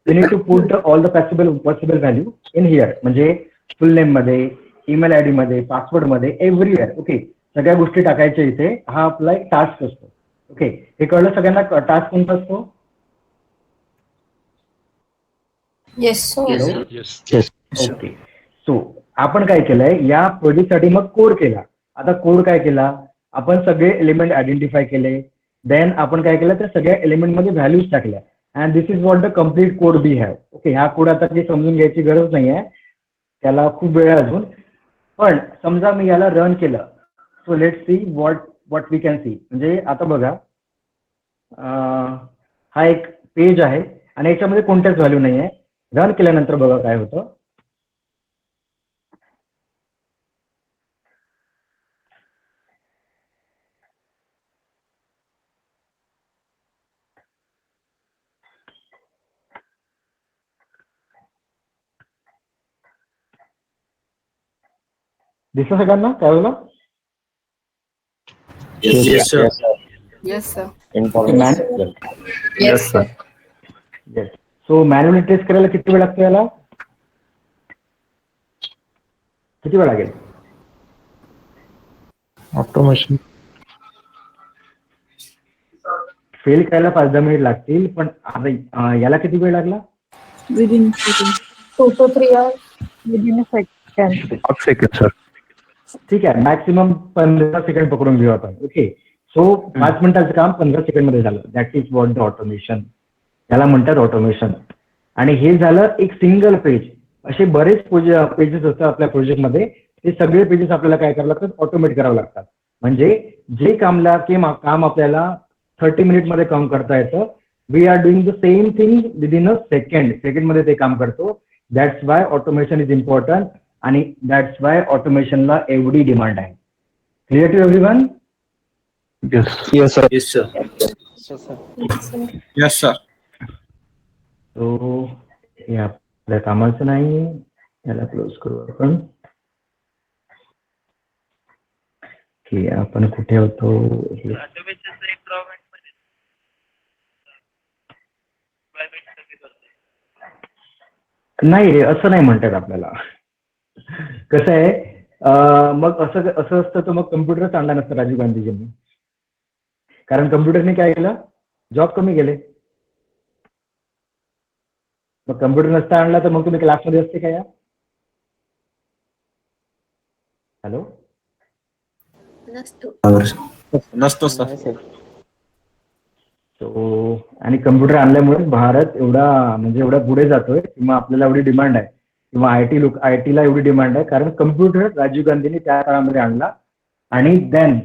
you need to put all the possible value in here. म्हणजे फुल name मध्ये, email ID मध्ये, password मध्ये, everywhere. Okay, सगळ्या गोष्टी टाकायच्या इथे. हा आपला एक टास्क असतो. ओके, हे कळलं सगळ्यांना? टास्क कोणता असतो? येस ओके, सो आपण काय केलंय या प्रोजेक्टसाठी मग कोड केला. आता कोड काय केला, आपण सगळे एलिमेंट आयडेंटिफाय केले. देन आपण काय केलं, त्या सगळ्या एलिमेंट मध्ये व्हॅल्यूज टाकल्या. And this is what the complete code we have. Okay, हा कोड आता काही समजून घ्यायची गरज नाही आहे, त्याला खूप वेळ आहे अजून. पण समजा मी याला रन केलं, so let see what we can see. म्हणजे आता बघा, हा एक पेज आहे आणि याच्यामध्ये कोणत्याच व्हॅल्यू नाही आहे. रन केल्यानंतर बघा काय होतं. दिसलं सगळ्यांना काय होलं? Yes sir yes. Yes so manually test करायला किती वेळ लागतो याला? किती वेळ लागेल? ऑटोमेशन फेल करायला 5-10 मिनिट लागतील, पण आता याला किती वेळ लागला? within 2 to 3 hours, within a second. Second sir. ठीक आहे, मॅक्सिमम 15 सेकंड पकडून घेऊ आपण. ओके, सो 5 मिनिटाचं काम 15 सेकंड मध्ये झालं. That is what the automation. त्याला म्हणतात ऑटोमेशन. आणि हे झालं एक सिंगल पेज. असे बरेच पेजेस असतात आपल्या प्रोजेक्टमध्ये. ते सगळे पेजेस आपल्याला काय करावं लागतात, ऑटोमेट करावं लागतात. म्हणजे जे काम आपल्याला 30 मिनिट मध्ये काम करता येतं, we are doing the same thing within a second मध्ये ते काम करतो. That's why automation is important आणि दॅट्स वाय ऑटोमेशनला एवढी डिमांड आहे. Clear to everyone? Yes sir. Yes sir. So हे आपल्या कामाचं नाही, याला क्लोज करू आपण. की आपण कुठे होतो? नाही रे, असं नाही म्हणतात आपल्याला. कसं आहे, मग असं असतं तर मग कम्प्युटरच आणला नसतं राजीव गांधीजींनी. कारण कम्प्युटरने काय केलं, जॉब कमी केले. मग कम्प्युटर नसता आणला तर मग तुम्ही क्लासमध्ये असते का या? हॅलो, नसतो सर. सो आणि कम्प्युटर आणल्यामुळे भारत एवढा पुढे जातोय, किंवा आपल्याला एवढी डिमांड आहे, किंवा आयटीला एवढी डिमांड आहे, कारण कम्प्युटर राजीव गांधींनी त्या काळामध्ये आणला. आणि देन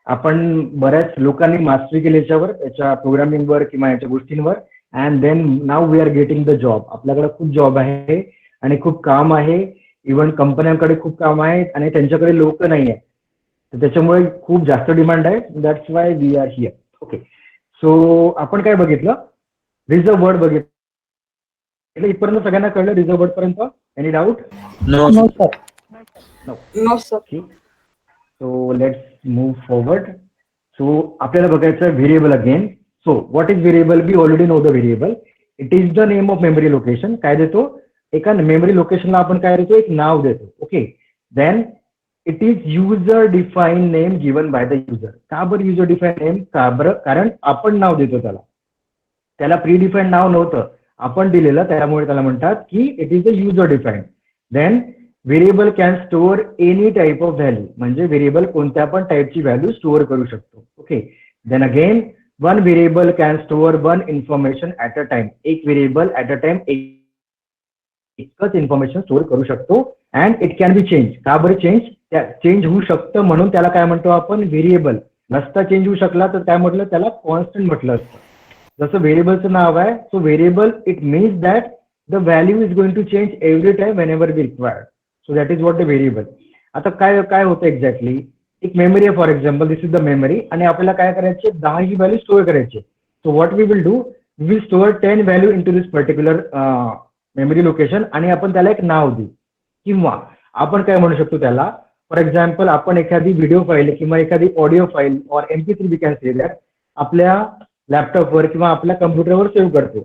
आपण बऱ्याच लोकांनी मास्टरी केली याच्या प्रोग्रामिंगवर किंवा याच्या गोष्टींवर. And then now we are getting the job. आपल्याकडे खूप जॉब आहे आणि खूप काम आहे. इव्हन कंपन्यांकडे खूप काम आहे आणि त्यांच्याकडे लोक नाही आहे. तर त्याच्यामुळे खूप जास्त डिमांड आहे. That's why we are here. Okay, so आपण काय बघितलं, रिझर्व वर्ड बघितलं. इथपर्यंत सगळ्यांना कळलं रिझर्व वर्ड पर्यंत? Any doubt? No No, sir. No sir. So let's move forward. So आपल्याला बघायचं variable again. So what is variable? We already know the variable. It is the name of memory location. काय देतो? एका memory लोकेशनला आपण काय देतो? एक नाव देतो. Okay, then it is user define name given by the user. का बरं युजर डिफाईन नेम? का बरं? कारण आपण नाव देतो त्याला प्री डिफाईन नाव नव्हतं, आपण दिलेलं, त्यामुळे त्याला म्हणतात की it is the user define. Then variable can store any type of value. म्हणजे व्हेरिएबल कोणत्या पण टाईपची व्हॅल्यू स्टोअर करू शकतो. Okay, then again one variable can store one information at a time. एक व्हेरिएबल ऍट अ टाइम एकच information store करू शकतो. And it can be change. का बरं चेंज होऊ शकतं, म्हणून त्याला काय म्हणतो आपण? व्हेरिएबल. नसता चेंज होऊ शकला तर काय म्हटलं? त्याला कॉन्स्टंट म्हटलं असतं. जसं व्हेरिएबलचं नाव आहे, so variable it means that the value is going to change every time whenever we required. So that is what the variable. आता काय होतं एक्झॅक्टली? एक मेमरी आहे for example, this is the memory, आणि आपल्याला काय करायचे? 10 ही व्हॅल्यू स्टोअर करायचे. So what we will do, we will store 10 value into this particular memory location, आणि आपण त्याला एक नाव देऊ. किंवा आपण काय म्हणू शकतो त्याला, फॉर एक्झाम्पल आपण एखादी व्हिडिओ फाईल किंवा एखादी audio file or MP3 we can say that आपल्या लॅपटॉपवर किंवा आपल्या कम्प्युटरवर सेव्ह करतो.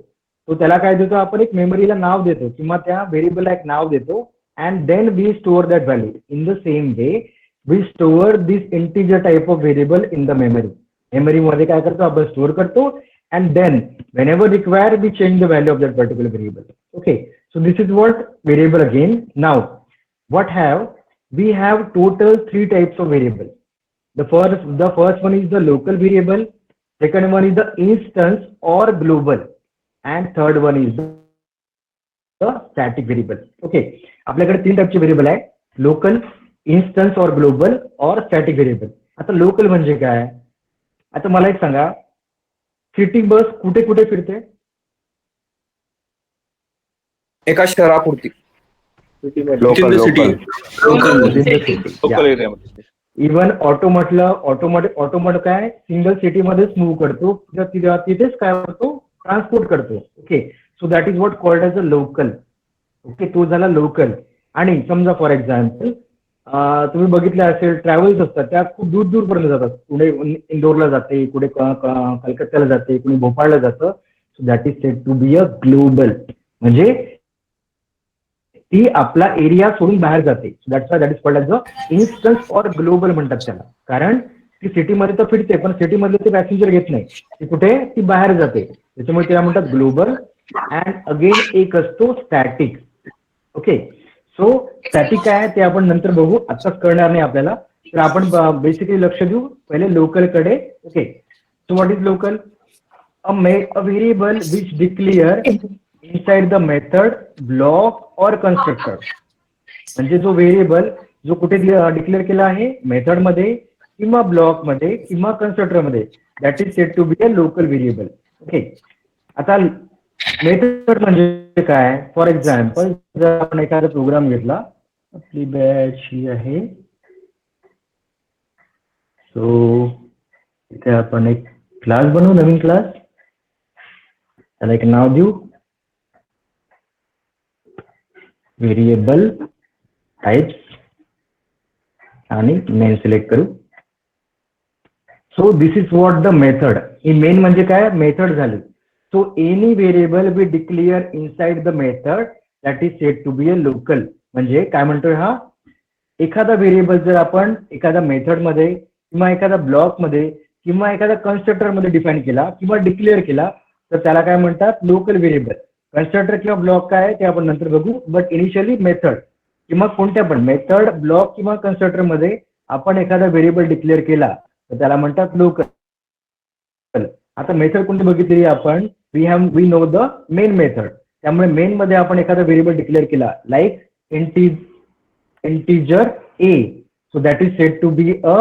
तो त्याला काय देतो आपण, एक मेमरीला नाव देतो किंवा त्या व्हेरिएबलला एक नाव देतो and then we store that value. In the same way we store this integer type of variable in the memory. मेमरीमध्ये काय करतो आपण, स्टोअर करतो and then whenever required we change the value of that particular variable. Okay, so this is what variable again. Now we have total 3 types of variable. The first one is the local variable, second one is the instance or global, and third one is the static variable. Okay, आपल्याकडे 3 टाइपचे variable आहे, local, instance or global और static variable. आता local म्हणजे काय, आता मला एक सांगा, सिटी बस कुठे कुठे फिरते, एका शहरापुरती. लोकल इव्हन ऑटो म्हटलं, ऑटो काय सिंगल सिटी मध्येच मूव्ह करतो, तिथेच काय करतो, ट्रान्सपोर्ट करतो. Okay, so that is what called as a local. Okay, तो झाला लोकल. आणि समजा फॉर एक्झाम्पल तुम्ही बघितलं असेल, ट्रॅव्हल्स असतात त्या खूप दूर दूरपर्यंत जातात, कुठे इंदोरला जाते, कुठे कलकत्त्याला जाते, कुणी भोपाळला जातं. So that is said to be a global, म्हणजे ती आपला एरिया सोडून बाहेर जाते. That is called as a instance or global म्हणतात त्याला, कारण ती सिटीमध्ये तर फिरते पण सिटीमधले ते पॅसेंजर घेत नाही, ती कुठे, ती बाहेर जाते, त्याच्यामुळे तिला म्हणतात ग्लोबल. अँड अगेन एक असतो स्टॅटिक. ओके, सो स्टॅटिक काय आहे ते आपण नंतर बघू, आत्ताच कळणार नाही आपल्याला, तर आपण बेसिकली लक्ष देऊ पहिले लोकल कडे. Okay, so what is local, a variable which declare inside the method, block और कन्स्ट्रक्टर. म्हणजे जो व्हेरिएबल जो कुठे डिक्लेअर केला आहे, मेथड मध्ये किंवा ब्लॉक मध्ये किंवा कन्स्ट्रक्टर मध्ये, that is said to be a local variable. Okay, आता मेथड म्हणजे काय, फॉर एक्झाम्पल जर आपण एखादा प्रोग्राम घेतला, आपली बॅच ही आहे, सो इथे आपण एक क्लास बनवू, नवीन क्लास, त्याला एक नाव देऊ, व्हेरिएबल टाइप्स, आणि मेन सिलेक्ट करू. So this is what the method. He main म्हणजे काय, मेथड झाली. So any variable we declare inside the method that is said to be a local. म्हणजे काय म्हणतोय हा, एखादा व्हेरिएबल जर आपण एखादा मेथड मध्ये किंवा एखादा ब्लॉक मध्ये किंवा एखादा कन्स्ट्रक्टर मध्ये डिफाईन केला किंवा डिक्लेअर केला तर त्याला काय म्हणतात, लोकल व्हेरिएबल. कन्स्ट्रक्टर किंवा ब्लॉक काय आहे ते आपण नंतर बघू, बट इनिशियली मेथड किंवा कोणत्या पण मेथड, ब्लॉक किंवा कन्स्ट्रक्टर मध्ये आपण एखादा व्हेरिएबल डिक्लेअर केला तर त्याला म्हणतात लोकल. आता मेथड कोणती बघितली आपण, we know the main method. त्यामुळे मेन मध्ये आपण एखादा व्हेरिएबल डिक्लेअर केला, like integer A, so that is said to be a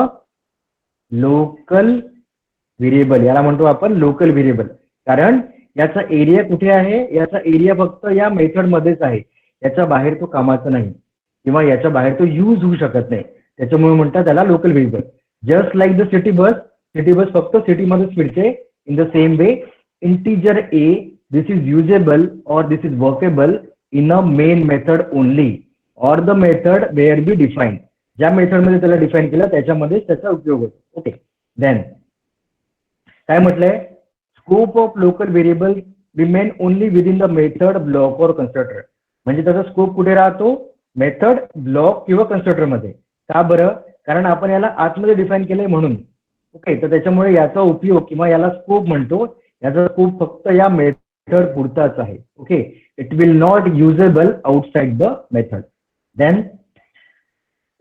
local variable. याला म्हणतो आपण लोकल व्हेरिएबल, कारण याचा एरिया कुठे आहे, याचा एरिया फक्त या मेथड मध्येच आहे, याच्या बाहेर तो कामाचा नाही किंवा याच्या बाहेर तो यूज होऊ शकत नाही, त्याच्यामुळे म्हणतात त्याला local variable. Just like the city bus फक्त सिटी मध्येच फिरते. In the same way, integer a, this is usable or this is workable in a main method only or the method where we define. ज्या method मध्ये त्याला define केलं त्याच्यामध्ये त्याचा उपयोग होतो. ओके, देन काय म्हटलंय, scope of local variable remain only with in the method, block और कन्स्ट्रक्टर. म्हणजे त्याचा स्कोप कुठे राहतो, मेथड, ब्लॉक किंवा कन्स्ट्रक्टर मध्ये. का बरं, कारण आपण याला आतमध्ये डिफाईन केलंय म्हणून. ओके, तर त्याच्यामुळे याचा उपयोग किंवा याला स्कोप म्हणतो, याचा स्कोप फक्त या मेथड पुरताच आहे. Okay, it will not usable outside the method. Then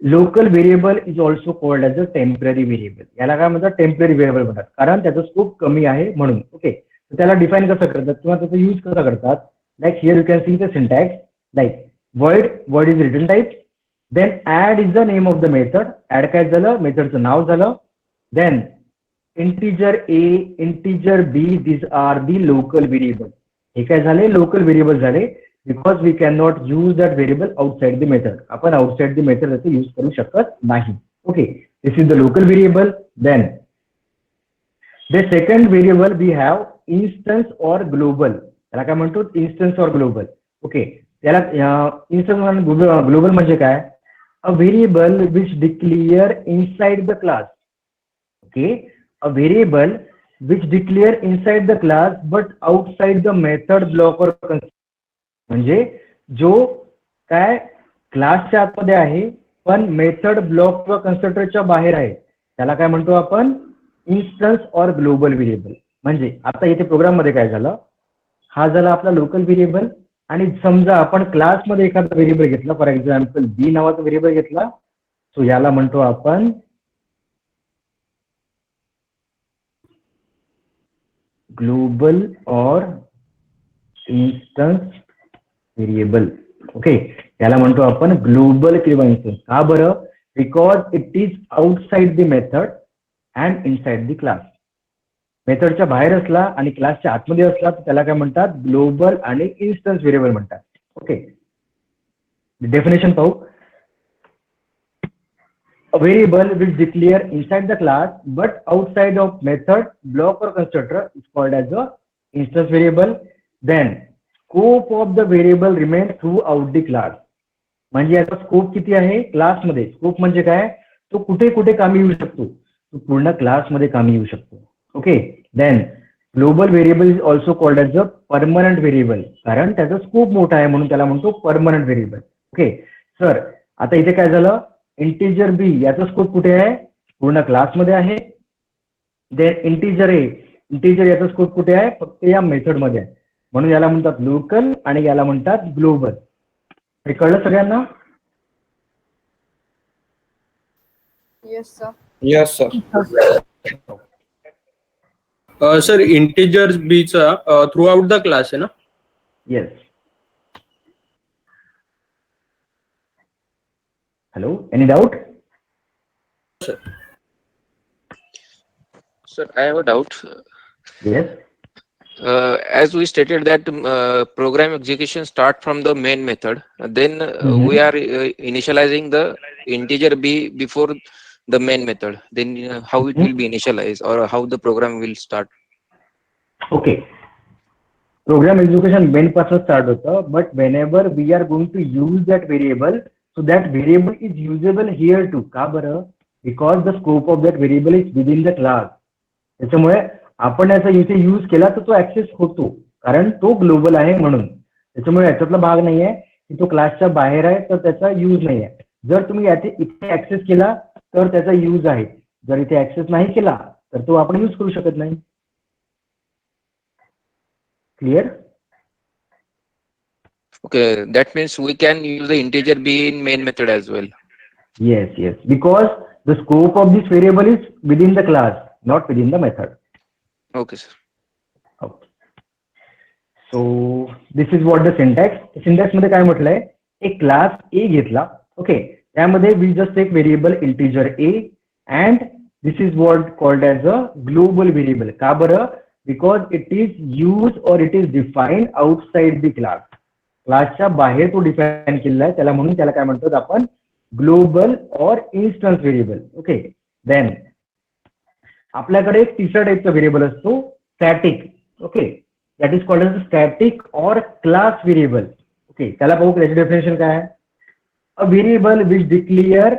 local variable is also called as a temporary variable. याला काय म्हणतात, टेम्पररी व्हेरिएबल म्हणतात, कारण त्याचा स्कोप कमी आहे म्हणून. ओके, तर त्याला डिफाईन कसं करतात किंवा त्याचा यूज कसा करतात, like here you can see the syntax, like void is return type, then add is the name of the method, add काय झालं, मेथडचं नाव झालं. Then integer a, integer b, these are the local variable. हे काय झाले, local variable झाले, because we can not use that variable outside the method. आपण outside the method असं use करू शकत नाही. Okay, this is the local variable. Then the second variable we have instance or global. त्याला काय म्हणतो, instance or global. Okay, त्याला instance or global म्हणजे काय, a variable which declare inside the class. Okay, a variable which declare inside the class but outside the method block or constructor. म्हणजे जो काय क्लासच्या आतमध्ये आहे पण मेथड ब्लॉक किंवा कन्स्ट्रक्टरच्या बाहेर आहे त्याला काय म्हणतो आपण इन्स्टन्स और ग्लोबल व्हेरिएबल. म्हणजे आता इथे प्रोग्राम मध्ये काय झालं, हा झाला आपला लोकल व्हेरिएबल आणि समजा आपण क्लासमध्ये एखादा व्हेरिएबल घेतला, फॉर एक्झाम्पल बी नावाचा व्हेरिएबल घेतला, सो याला म्हणतो आपण ग्लोबल और इन्स्टन्स व्हेरिएबल. ओके, याला म्हणतो आपण ग्लोबल किंवा इन्स्टन्स. का बरं? Because it is outside the method and inside the class. मेथडच्या बाहेर असला आणि क्लासच्या आतमध्ये असला तर त्याला काय म्हणतात, ग्लोबल आणि इन्स्टन्स व्हेरिएबल म्हणतात. ओके, डेफिनेशन पाहू. A variable which declare inside the class but outside of method, block or constructor is called as a instance variable. Then scope of the variable remains throughout the class. म्हणजे याचा scope किती आहे क्लासमध्ये. Scope म्हणजे काय, तो कुठे कुठे कामी येऊ शकतो, तो पूर्ण क्लासमध्ये कामी येऊ शकतो. Okay, then global variable is also called as a permanent variable, कारण त्याचा स्कोप मोठा आहे म्हणून त्याला म्हणतो परमनंट व्हेरिएबल. ओके सर, आता इथे काय झालं, इंटीजर बी याचा स्कोप कुठे आहे, पूर्ण क्लासमध्ये आहे. देन इंटीजर ए, इंटीजर याचा स्कोप कुठे आहे, फक्त या मेथडमध्ये आहे, म्हणून याला म्हणतात लोकल आणि याला म्हणतात ग्लोबल. हे कळलं सगळ्यांना? Yes, sir. Yes sir. Sir integer B चा थ्रू आउट द क्लास आहे ना? Yes. Hello, any doubt? Sir, I have a doubt. Yes. As we stated that program execution start from the main method, then we are initializing the integer b before the main method. Then how it will be initialized or how the program will start? Okay, program execution main पासून start होतं, but whenever we are going to use that variable, so that variable is usable here too. का बरं? Because the scope of that variable is within the class. त्याच्यामुळे आपण याचा इथे use केला तर तो ऍक्सेस होतो, कारण तो ग्लोबल आहे म्हणून. त्याच्यामुळे याच्यातला भाग नाही आहे की तो क्लासच्या बाहेर आहे तर त्याचा यूज नाही आहे. जर तुम्ही इथे ऍक्सेस केला तर त्याचा यूज आहे, जर इथे ऍक्सेस नाही केला तर तो आपण यूज करू शकत नाही. Clear? Okay, that means we can use the integer b in main method as well. Yes, yes, because the scope of this variable is within the class, not within the method. Okay, sir. Okay. So this is what the syntax. Syntax मध्ये काय म्हटलंय, एक class A घेतला. Okay, त्यामध्ये we just take variable integer A and this is what called as a global variable. का बरं? Because it is used or it is defined outside the class. क्लासच्या बाहेर तो डिफाईन केलेला आहे, त्याला म्हणून त्याला काय म्हणतात आपण, ग्लोबल और इन्स्टन्स व्हेरिएबल. ओके, देन आपल्याकडे एक तिसरा टाईपचा व्हेरिएबल असतो static. Okay, that is called as static or class variable. Okay, त्याला पाहू त्याची डेफिनेशन काय आहे. A variable which declare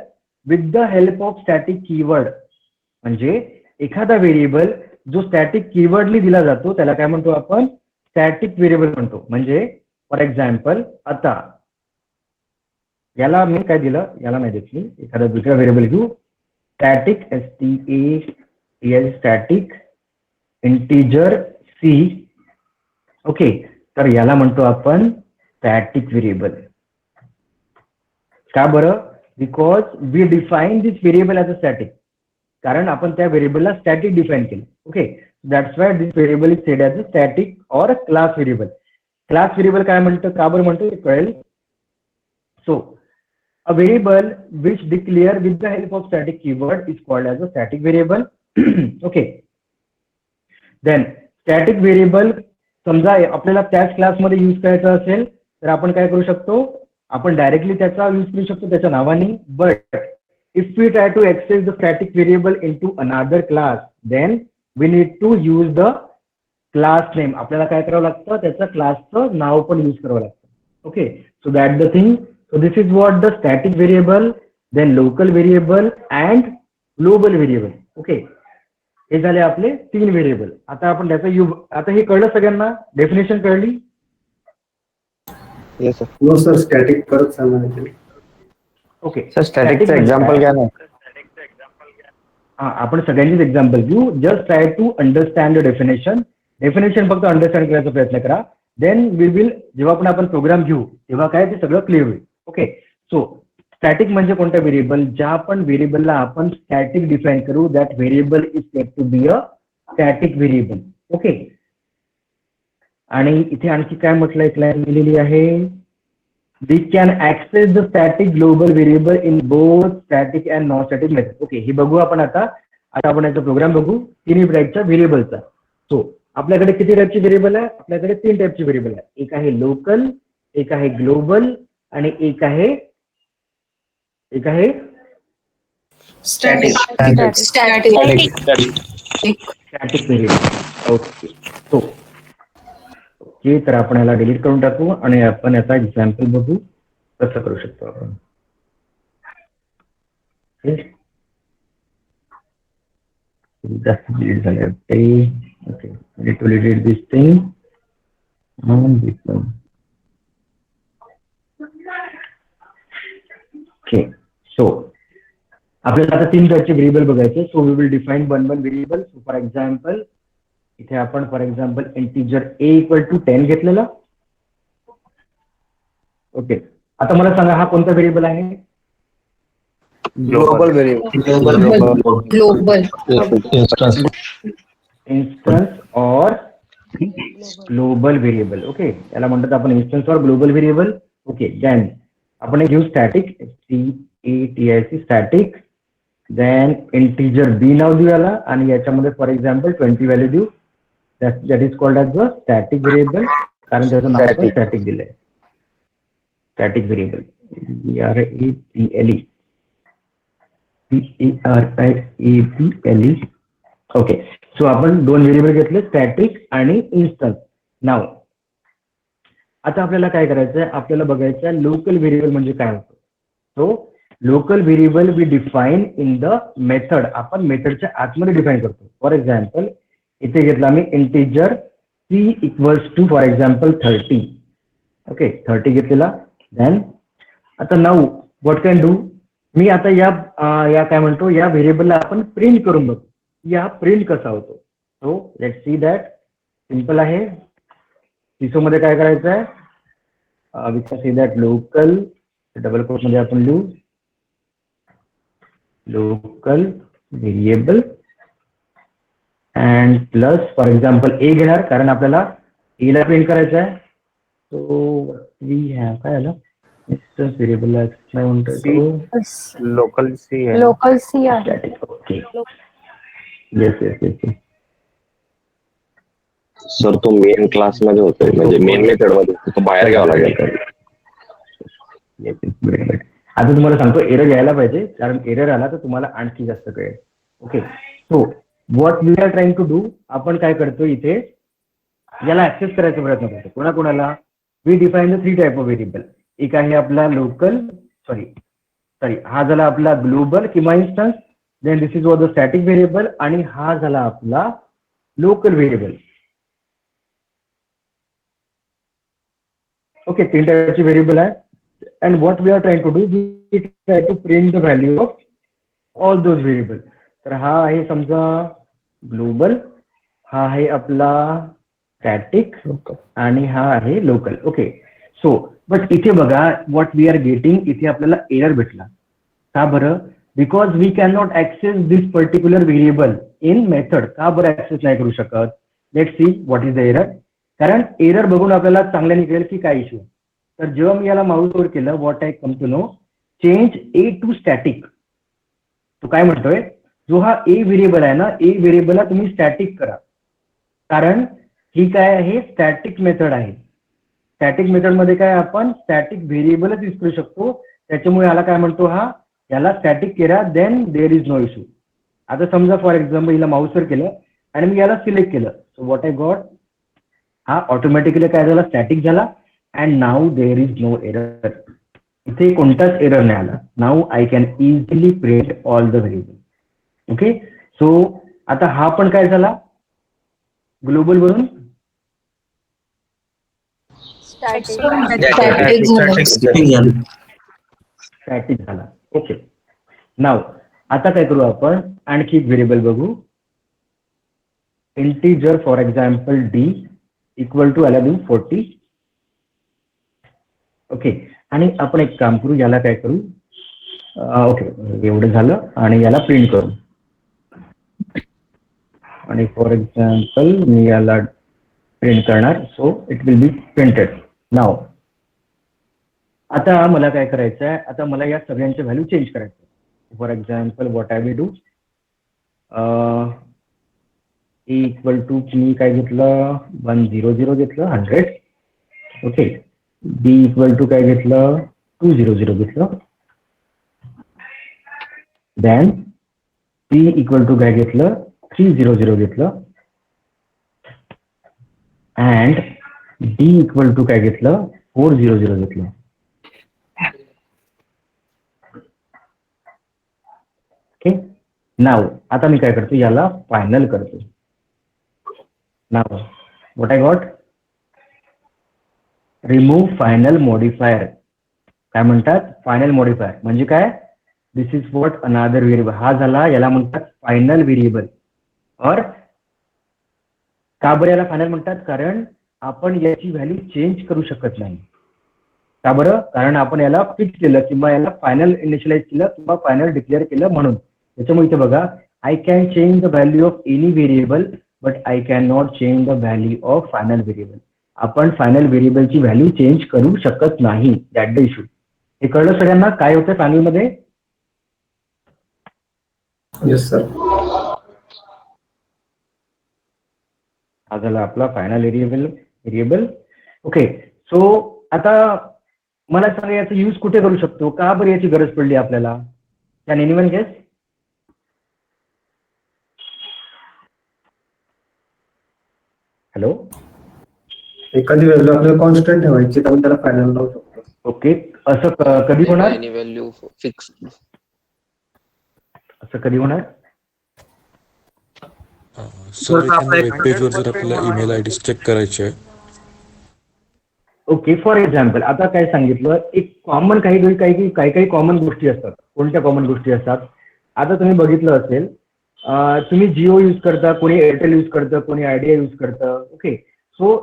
with the help of static keyword. म्हणजे एखादा व्हेरिएबल जो स्टॅटिक कीवर्डली दिला जातो त्याला काय म्हणतो आपण, स्टॅटिक व्हेरिएबल म्हणतो. म्हणजे फॉर एक्झाम्पल आता याला मी काय दिलं, याला नाही देत मी, एखादा दुसरा व्हेरिएबल घेऊ, static STATIC static integer C. Okay, तर याला म्हणतो आपण स्टॅटिक व्हेरिएबल. का बरं? Because we define this variable as a static, कारण आपण त्या व्हेरिएबलला स्टॅटिक डिफाईन केलं. Okay, that's why this variable is said as a static or class variable. Class variable काय म्हणतं, का बरं म्हणतो ते कळेल. So a variable which declare with the help of static keyword is called as a static variable. Okay, then static variable समजा आपल्याला त्याच क्लासमध्ये यूज करायचा असेल तर आपण काय करू शकतो, आपण डायरेक्टली त्याचा यूज करू शकतो त्याच्या नावाने. But if we try to access the static variable into another class then we need to use the class name. आपल्याला काय करावं लागतं, त्याच्या क्लासचं नाव पण यूज करावं लागतं. Okay, so that the thing. So this is what the static variable, then local variable and global variable. Okay, हे झाले आपले 3 व्हेरिएबल. आता आपण त्याचा आता हे कळलं सगळ्यांना, डेफिनेशन कळली. Yes sir. No sir, static परत सांगा. ओके सर स्टॅटिकचं एक्झाम्पल घ्या ना. हा, आपण सगळ्यांनीच एक्झाम्पल घेऊ. Just try to understand the definition. Definition फक्त अंडरस्टँड करायचा प्रयत्न करा. देन वी विल, जेव्हा आपण प्रोग्राम घेऊ तेव्हा काय ते सगळं क्लिअर होईल. ओके. सो स्टॅटिक म्हणजे कोणता व्हेरिएबल? ज्या पण व्हेरिएबलला आपण स्टॅटिक डिफाईन करू, that variable is set to be a static variable. Okay. आणि इथे आणखी काय म्हटलंय, क्लास दिलेली आहे, we can access the static global variable in both static and non-static method. Okay, हे बघू आपण आता आपण याचा प्रोग्राम बघू तिन्ही टाईपच्या व्हेरिएबलचा. सो आपल्याकडे किती टाईपचे व्हेरिएबल आहे? आपल्याकडे 3 टाईपचे व्हेरिएबल आहे. एक आहे लोकल, एक आहे ग्लोबल आणि एक आहे Static. Static variable. Okay. So okay, तर आपण याला डिलीट करून टाकू आणि आपण याचा एक्झाम्पल बघू कसं करू शकतो आपण. जास्त डिलीट झाले. Okay, to delete this thing. Okay. So आपल्याला आता 3 टाईपचे व्हेरिएबल बघायचे. So we will define one variable. So for example इथे आपण इंटिजर a इक्वल टू 10 घेतलेला. ओके. आता मला सांगा हा कोणता व्हेरिएबल आहे? Global variable. Global. Instance or global variable. Okay, याला म्हणतात आपण instance or global variable. Okay. Then आपण घेऊ static, STATIC static. Then integer b नाव देऊ याला आणि याच्यामध्ये फॉर एक्झाम्पल 20 व्हॅल्यू देऊ. That is called as the static variable, कारण त्याचं नाव स्टॅटिक दिलंय. Static variable, VARABLE. Okay. So आपण 2 व्हेरिएबल घेतले, स्टॅटिक आणि इन्स्टन्स. नाव आता आपल्याला काय करायचंय, आपल्याला बघायचं लोकल व्हेरिएबल म्हणजे काय होतं. So local variable we define in the method. आपण मेथडच्या आतमध्ये डिफाईन करतो. फॉर एक्झाम्पल इथे घेतला मी integer c equals to for example 30. Okay, 30 घेतलेला. देन आता नाऊ व्हॉट कॅन डू, मी आता या काय म्हणतो, या व्हेरिएबलला आपण प्रिंट करून बघू या प्रिंट कसा होतो. So let see that. Simple आहे. सिसो मध्ये काय करायचं आहे, we can see that local, double quote मध्ये आपण लिहू local variable and plus for example a घेणार, कारण आपल्याला a ला प्रिंट करायचं आहे. सो वी हॅव काय आलं, इन्स्टन्स व्हेरिएबल काय म्हणतो, लोकल सी आहे. Local C आहे. Okay. Yes yes yes. Sir तो मेन क्लास मध्ये होतोय, म्हणजे मेन मेथड मध्ये तो बाहेर घ्यावा लागेल. आता तुम्हाला सांगतो एरर यायला पाहिजे, कारण एरर आला तर तुम्हाला आणखी जास्त कळेल. Okay. So what we are trying to do, आपण काय करतो इथे याला ऍक्सेस करायचा प्रयत्न करतो. कोणाकोणाला, we define the 3 type of variable. एक आहे आपला लोकल, सॉरी हा झाला आपला ग्लोबल किंवा instance. Then this is what the static variable आणि हा झाला आपला लोकल व्हेरिएबल. ओके, 3 टाईपचे व्हेरिएबल आहे. and what we are trying to do, we try to print the value of all those variables. तर हा आहे समजा ग्लोबल, हा आहे आपला स्टॅटिक आणि हा आहे लोकल. ओके. सो बट इथे बघा व्हॉट वी आर गेटिंग, इथे आपल्याला एरर भेटला. का बरं? Because we can not access this particular variable in method. का बरं ऍक्सेस नाही करू शकत? Let see what is the error. कारण एरर बघून आपल्याला चांगलं निघेल की काय इश्यू. तर जेव्हा मी याला माऊसवर केलं, what I come to know, change A to static. तो काय म्हणतोय, जो हा ए व्हेरिएबल आहे ना, ए व्हेरिएबलला तुम्ही स्टॅटिक करा, कारण ही काय आहे, स्टॅटिक मेथड आहे. स्टॅटिक मेथड मध्ये काय आपण स्टॅटिक व्हेरिएबलच यूज करू शकतो. त्याच्यामुळे याला काय म्हणतो, हा याला स्टॅटिक केला, then there is no issue. आता समजा फॉर एक्झाम्पल हिला माऊसवर केलं आणि मी याला सिलेक्ट केलं, सो व्हॉट आय गॉट, हा ऑटोमॅटिकली काय झाला, स्टॅटिक झाला. And now there is no error. इथे कोणताच एरर नाही आला. Now I can easily print all the variable. Okay. So आता हा पण काय झाला ग्लोबल वरून स्टॅटिक झाला. ओके, नाव आता काय करू आपण आणखी एक व्हेरिएबल बघू. Integer for example D equal to याला देऊ 40. ओके, आणि आपण एक काम करू, याला काय करू, ओके एवढं झालं आणि याला प्रिंट करू. आणि फॉर एक्झाम्पल मी याला प्रिंट करणार, so it will be printed now. आता मला काय करायचं आहे, आता मला या सगळ्यांच्या व्हॅल्यू चेंज करायचं. For example what I will do, equal to मी काय घेतलं 100 घेतलं 100. ओके, बी इक्वल टू काय घेतलं 200 घेतलं. देन सी इक्वल टू काय घेतलं 300 घेतलं. अँड डी इक्वल टू काय घेतलं 400 घेतलं. ओके, नाव आता मी काय करतो, याला फायनल करतो. Now what I got, remove final modifier. काय म्हणतात फायनल मॉडिफायर म्हणजे काय, this is what another variable. हा झाला, याला म्हणतात फायनल व्हेरिएबल. और का बरं याला फायनल म्हणतात, कारण आपण याची व्हॅल्यू चेंज करू शकत नाही. का बरं, कारण आपण याला फिक्स केलं किंवा याला फायनल इनिशियलाइज केलं किंवा फायनल डिक्लेअर केलं म्हणून. त्याच्यामुळे इथे बघा, I can change the value of any variable but I can not change the value of final variable. आपण फायनल व्हेरिएबलची व्हॅल्यू चेंज करू शकत नाही. That the issue. हे कळलं सगळ्यांना काय होतं फायनल मध्ये? Yes sir. हा झाला आपला फायनल व्हेरिएबल. ओके, सो आता मला सांगा याचा यूज कुठे करू शकतो, का बरं याची गरज पडली आपल्याला? Can anyone guess? हॅलो, एखादी व्हॅल्यू आपल्याला कॉन्स्टंट ठेवायची त्यामुळे त्याला फायनल लावू शकतो. ओके, असं कधी होणार? Any value fix. असं कधी होणार? सर एखाद्या वेब पेजवर जर आपल्याला ईमेल आयडी चेक करायची आहे. ओके, फॉर एक्झाम्पल आता काय सांगितलं, एक कॉमन काही कॉमन गोष्टी असतात. कोणत्या कॉमन गोष्टी असतात? आता तुम्ही बघितलं असेल, तुम्ही जिओ यूज करता, कोणी एअरटेल यूज करतं, कोणी आयडिया यूज करतं. ओके, सो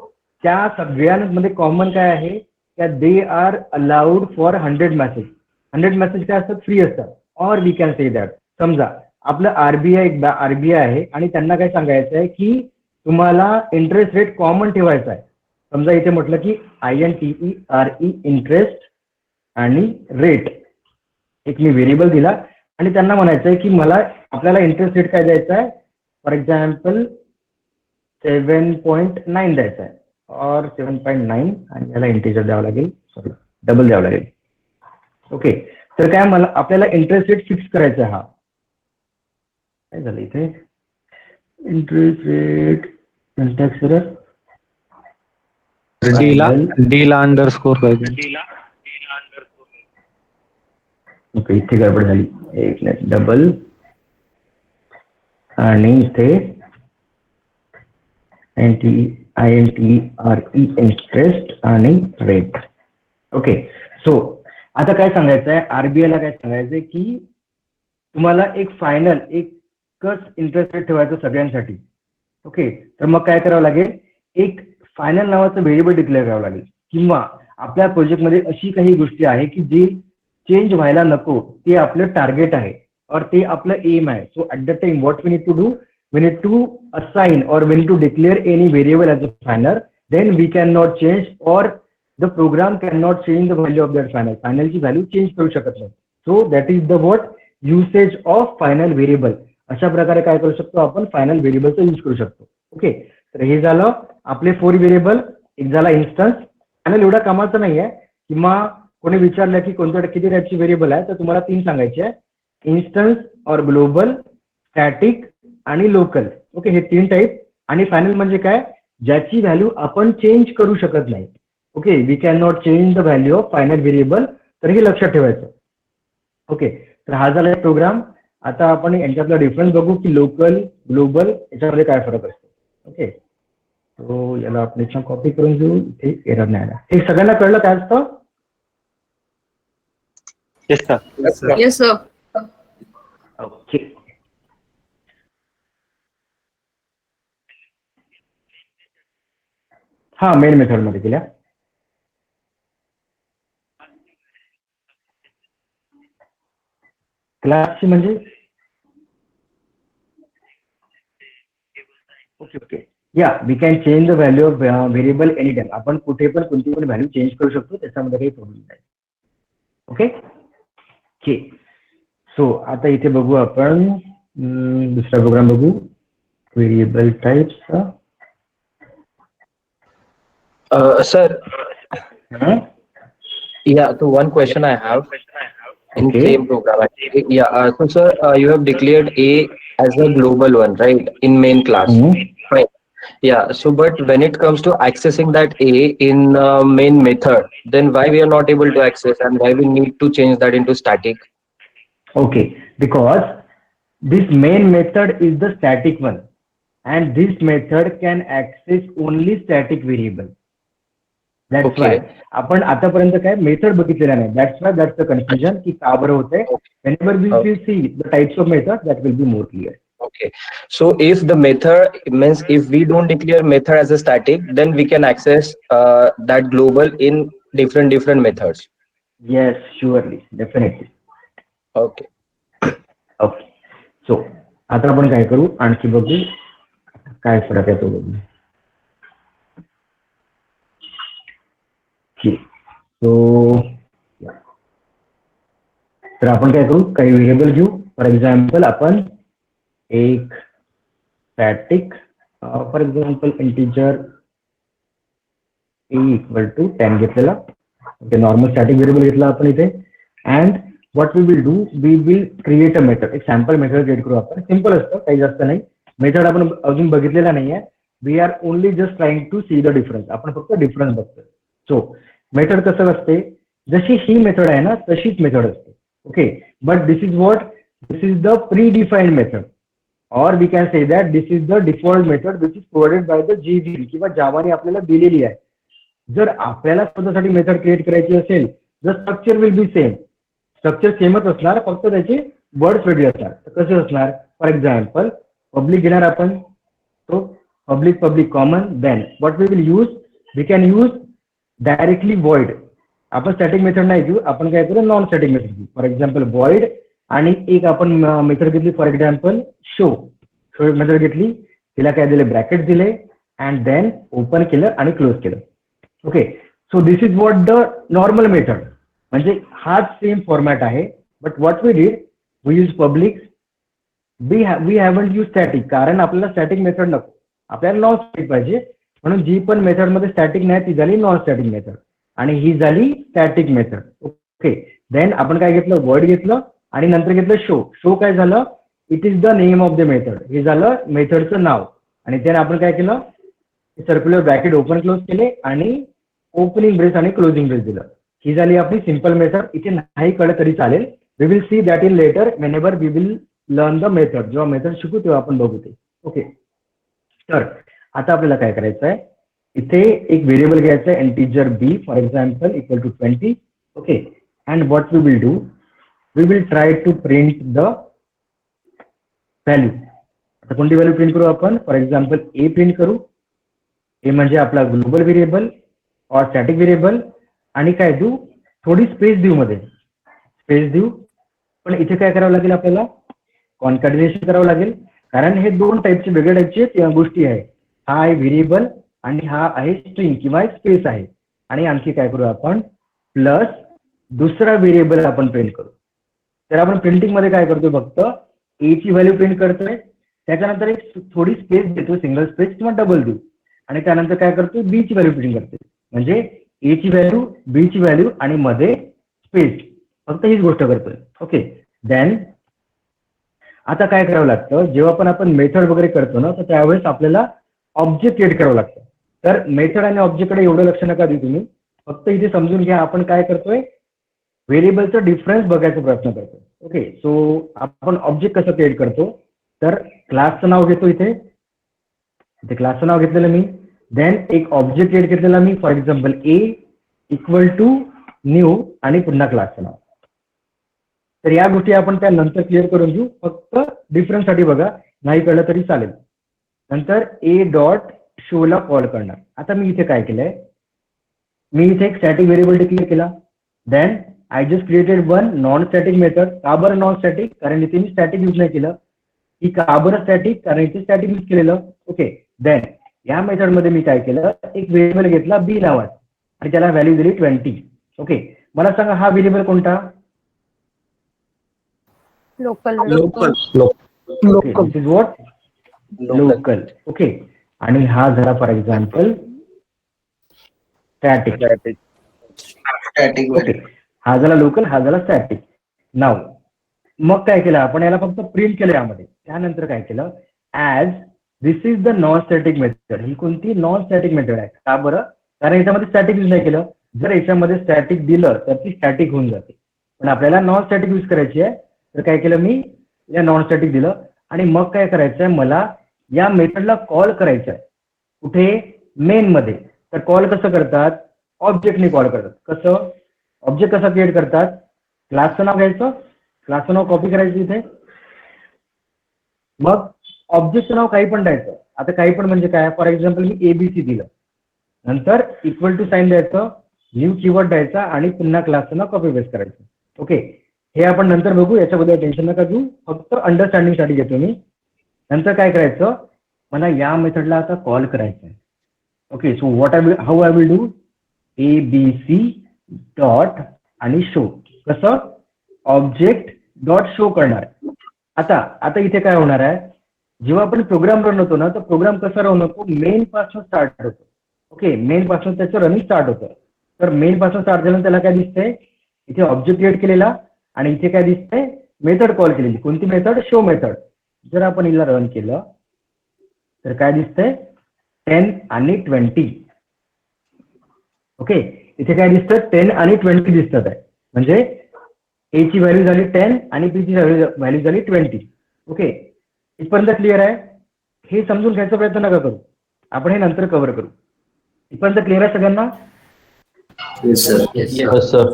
त्या सगळ्यांमध्ये कॉमन काय आहे, त्या they are allowed for 100 message. 100 message काय असतात, फ्री असतात. Or we can say that, समजा आपलं आरबीआय आहे आणि त्यांना काय सांगायचं आहे की तुम्हाला इंटरेस्ट रेट कॉमन ठेवायचा आहे. समजा इथे म्हटलं की INTERE इंटरेस्ट आणि रेट एक मी व्हेरिएबल दिला आणि त्यांना म्हणायचं आहे की मला आपल्याला इंटरेस्ट रेट काय द्यायचा आहे, फॉर एक्झाम्पल 7.9 द्यायचा आहे और 7.9 आणि याला इंटिजर द्यावं लागेल, सॉरी डबल द्यावं लागेल. ओके, तर काय मला आपल्याला इंटरेस्ट रेट फिक्स करायचा आहे. हा काय झालं इथे, इंटरेस्ट रेट सिंटॅक्स एरर, डीला अंडरस्कोर पाहिजे. ओके, इथे गडबड झाली. एक मिनिट, डबल आणि इथे INTERE इंटरेस्ट आणि रेट. ओके, सो आता काय सांगायचं आहे, आरबीआयला काय सांगायचं आहे की तुम्हाला एक फायनल एकच इंटरेस्ट रेट ठेवायचं सगळ्यांसाठी. ओके, तर मग काय करावं लागेल, एक फायनल नावाचं व्हेरिएबल डिक्लेअर करावं लागेल किंवा आपल्या प्रोजेक्टमध्ये अशी काही गोष्टी आहे की जी चेंज व्हायला नको, ते आपलं टार्गेट आहे और ते आपलं एम आहे. So at the time what we need to do, we need to assign or we need to declare any variable as a final, then we cannot change or the program cannot change the value of that final. Final ची value change करू शकत नाही. So that is the what usage of final variable. अशा प्रकारे काय करू शकतो आपण, फायनल व्हेरिएबलचा यूज करू शकतो. ओके, तर हे झालं आपले 4 व्हेरिएबल. एक झाला इन्स्टन्स. फायनल एवढा कामाचं नाही आहे, किंवा कोणी विचारलं की कोणत्या किती टाईपची व्हेरिएबल आहे, तर तुम्हाला 3 सांगायचे आहे, इन्स्टन्स और ग्लोबल, स्टॅटिक आणि लोकल. ओके, हे 3 टाईप. आणि फायनल म्हणजे काय, ज्याची व्हॅल्यू आपण चेंज करू शकत नाही. Okay, we can not change the value of final variable. तर हे लक्षात ठेवायचं. ओके, तर हा झाला एक प्रोग्राम. आता आपण यांच्यातला डिफरन्स बघू की लोकल ग्लोबल याच्यामध्ये काय फरक असतो. ओके, तो याला आपण कॉपी करून घेऊ, इथे एरर नाही आला. हे सगळ्यांना कळलं काय असतं? Yes sir. Yes, sir. Okay, हा मेन मेथड मध्ये केल्या. क्लासची म्हणजे okay okay yeah we can change the value of variable any time. आपण कुठे पण कोणती पण व्हॅल्यू चेंज करू शकतो, त्याच्यामध्ये काही प्रॉब्लेम नाही. ओके ओके, सो आता इथे बघू आपण दुसरा प्रोग्राम बघू, variable types. Sir, yeah, so one question I have in Okay. same program actually. Yeah, so sir, you have declared A as a global one, right, in main class. Right. Yeah, so but when it comes to accessing that A in main method, then why we are not able to access and why we need to change that into static? Okay, because this main method is the static one and this method can access only static variable. That's Okay. why आपण आतापर्यंत काय method बघितलेला नाही. That's why that's the confusion की का बरं होतंय. Whenever we will see the types of methods, that will be more clear. Okay, so if the method means if we don't declare method as a static, then we can access that global in different methods. Yes, surely, definitely. Okay. Okay, so आता आपण काय करू, आणखी बघू काय फरक आहे तो बघू. सो तर आपण काय करू, काही व्हेरिएबल घेऊ. फॉर एक्झाम्पल आपण एक static for example integer A equal to 10 घेतलेला. ओके, नॉर्मल स्टॅटिक व्हेरिएबल घेतला आपण इथे. And what we will do, we will create a method. एक सॅम्पल मेथड क्रिएट करू आपण. सिम्पल असतं, काही जास्त नाही. मेथड आपण अजून बघितलेला नाहीये. We are only just trying to see the difference. आपण फक्त डिफरन्स बघतोय. सो मेथड कसं असते, जशी ही मेथड आहे ना तशीच मेथड असते. Okay, but this is the predefined method, और we can say that this is the default method which is provided by the JV किंवा जावाने आपल्याला दिलेली आहे. जर आपल्याला स्वतःसाठी मेथड क्रिएट करायची असेल, the structure will be same. Structure सेमच असणार, फक्त त्याचे वर्ड्स वेगळे असणार. तर कसे असणार, फॉर एक्झाम्पल पब्लिक घेणार आपण, तो public common. Then what we will use, we can use directly void. आपण स्टॅटिक मेथड नाही घेऊ, आपण काय करू, नॉन स्टॅटिक मेथड घेऊ. फॉर एक्झाम्पल void आणि एक आपण मेथड घेतली फॉर एक्झाम्पल शो मेथड घेतली, तिला काय दिले, ब्रॅकेट दिले अँड देन ओपन केलं आणि क्लोज केलं. Okay, so this is what the normal method, म्हणजे हाच सेम फॉर्मॅट आहे. But what we did, we use public, we haven't use static, कारण आपल्याला स्टॅटिक मेथड नको, आपल्याला नॉन स्टॅटिक पाहिजे. म्हणून जी पण मेथड मध्ये स्टॅटिक नाही ती झाली नॉन स्टॅटिक मेथड आणि ही झाली स्टॅटिक मेथड. ओके, देन आपण काय घेतलं, वर्ड घेतलं आणि नंतर घेतलं शो. शो काय झालं, it is the name of the method. हे झालं मेथडचं नाव. आणि त्याने आपण काय केलं, सर्क्युलर ब्रॅकेट ओपन क्लोज केले आणि ओपनिंग ब्रेस आणि क्लोजिंग ब्रेस दिलं. ही झाली आपली सिंपल मेथड. इथे नाही कळलं तरी चालेल. We will see that in later whenever we will learn the method. जेव्हा मेथड शिकू तेव्हा आपण बघू ते. ओके, तर आता आपल्याला काय करायचं आहे, इथे एक व्हेरिएबल घ्यायचं आहे integer b for example equal to 20. Okay, and what we will do, we will try to print the value. आता कोणती व्हॅल्यू प्रिंट करू आपण, फॉर एक्झाम्पल ए प्रिंट करू. ए म्हणजे आपला ग्लोबल व्हेरिएबल और स्टॅटिक व्हेरिएबल. आणि काय देऊ, थोडी स्पेस देऊ, मध्ये स्पेस देऊ. पण इथे काय करावं लागेल, आपल्याला कॉन्कॅटिनेशन करावं लागेल, कारण हे दोन टाईपचे वेगळ्या टाईपचे गोष्टी आहे. हा आहे व्हेरिएबल आणि हा आहे स्ट्रिंग किंवा स्पेस आहे. आणि आणखी काय करू आपण, प्लस दुसरा व्हेरिएबल आपण प्रिंट करू. तर आपण प्रिंटिंग मध्ये काय करतो, फक्त ए ची व्हॅल्यू प्रिंट करतोय, त्याच्यानंतर एक थोडी स्पेस देतो, सिंगल स्पेस किंवा डबल देऊ, आणि त्यानंतर काय करतो, बी ची व्हॅल्यू प्रिंट करते. म्हणजे ए ची व्हॅल्यू, बी ची व्हॅल्यू आणि मध्ये स्पेस, फक्त हीच गोष्ट करतोय. ओके, देन आता काय करावं लागतं, जेव्हा पण आपण मेथड वगैरे करतो ना, तर त्यावेळेस आपल्याला ऑब्जेक्ट क्रिएट करावं लागतं. तर मेथड आणि ऑब्जेक्टकडे एवढं लक्ष नका देऊ तुम्ही, फक्त इथे समजून घ्या आपण काय करतोय. व्हेरिएबलचा डिफरन्स बघायचा प्रयत्न करतो. ओके, सो आपण ऑब्जेक्ट कसं क्रिएट करतो, तर क्लासचं नाव घेतो इथे क्लासचं नाव घेतलेलं मी, देन एक ऑब्जेक्ट क्रिएट केलेला मी, for example A equal to new आणि पुन्हा क्लासचं नाव. तर या गोष्टी आपण त्यानंतर क्लिअर करून घेऊ, फक्त डिफरन्ससाठी बघा, नाही कळलं तरी चालेल. नंतर ए डॉट शोला कॉल करणार. आता मी इथे काय केलंय, मी इथे एक स्टॅटिक व्हेरिएबल डिक्लेअर केला, then I just created one non static method. का बरं नॉन स्टॅटिक, कारण इथे मी स्टॅटिक यूज नाही केलं. की का बरं स्टॅटिक, कारण इथे स्टॅटिक यूज केलेलं. ओके, देन या मेथडमध्ये मी काय केलं, एक व्हेरिएबल घेतला बी नावाचा आणि त्याला व्हॅल्यू दिली 20. ओके, मला सांगा हा व्हेरिएबल कोणता? Local local. This is what, local. Okay, आणि हा झाला फॉर एक्झाम्पल स्टॅटिक. ओके, हा झाला लोकल, हा झाला स्टॅटिक. नाव मग काय केलं आपण, याला फक्त प्रिंट केलं यामध्ये. त्यानंतर काय केलं, as this is the non static method. ही कोणती नॉन स्टॅटिक मेथड आहे. का बरं, कारण याच्यामध्ये स्टॅटिक यूज नाही केलं. जर याच्यामध्ये स्टॅटिक दिलं तर ती स्टॅटिक होऊन जाते, पण आपल्याला नॉन स्टॅटिक यूज करायची आहे. तर काय केलं मी, या नॉन स्टॅटिक दिलं आणि मग काय करायचं आहे, मला या मेथडला कॉल करायचं आहे. कुठे, मेन मध्ये. तर कॉल कसं करतात, ऑब्जेक्टने कॉल करतात. कसं, ऑब्जेक्ट कसा क्रिएट करतात, क्लासचं नाव घ्यायचं, क्लासचं नाव कॉपी करायचं इथे, मग ऑब्जेक्टचं नाव काही पण द्यायचं. आता काही पण म्हणजे काय, फॉर एक्झाम्पल मी एबीसी दिलं, नंतर इक्वल टू साईन द्यायचं, न्यू कीवर्ड द्यायचा आणि पुन्हा क्लासचं नाव कॉपी पेस्ट करायचं. ओके, हे आपण नंतर बघू, याच्याबद्दल टेन्शन नका घेऊ, फक्त अंडरस्टँडिंगसाठी घेतो मी. नंतर काय करायचं, मला या मेथडला आता कॉल करायचं आहे. Okay, so what how I will do, ABC dot आणि शो. कसं, ऑब्जेक्ट डॉट शो करणार. आता इथे काय होणार आहे, जेव्हा आपण प्रोग्राम रन होतो ना, तर प्रोग्राम कसा रन होतो, मेन पासून स्टार्ट होतो. ओके, मेन पासून त्याचं रनिंग स्टार्ट होतं. तर मेन पासून स्टार्ट झालं त्याला काय दिसतंय, इथे ऑब्जेक्ट क्रिएट केलेला आणि इथे काय दिसतंय, मेथड कॉल केलेली. कोणती मेथड, शो मेथड. जर आपण हिला रन केलं तर काय दिसतंय, 10 आणि 20. ओके, इथे काय दिसतं, 10 आणि 20 दिसतात आहे. म्हणजे ए ची व्हॅल्यू झाली 10 आणि बी ची व्हॅल्यू झाली 20. ओके, इथपर्यंत क्लिअर आहे. हे समजून घ्यायचा प्रयत्न नका करू, आपण हे नंतर कव्हर करू. इथपर्यंत क्लिअर आहे सगळ्यांना? Yes, sir.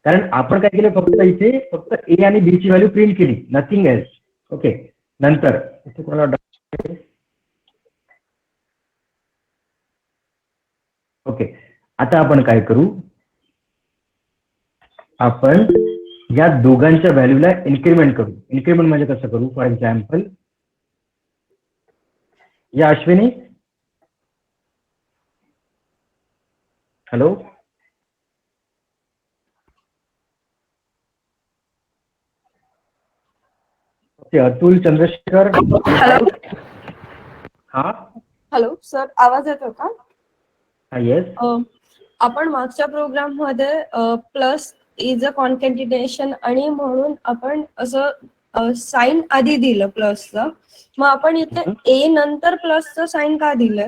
कारण आपण काय केलं, फक्त इथे फक्त ए आणि बी ची व्हॅल्यू प्रिंट केली, नथिंग एल्स. ओके, नंतर इथे कोणाला, ओके, आता आपण काय करू, आपण या दोघांच्या व्हॅल्यूला इन्क्रीमेंट करू. इन्क्रीमेंट म्हणजे कसं करू, फॉर एक्झाम्पल या Ashwini, hello, okay, Atul Chandrashekhar. Hello हा हॅलो सर, आवाज येतो का? येस. आपण मागच्या प्रोग्राम मध्ये प्लस इज अ कॉन्कॅटिनेशन आणि म्हणून आपण असं साइन आधी दिलं प्लसचं, मग आपण इथे ए नंतर प्लसचं साइन का दिलंय?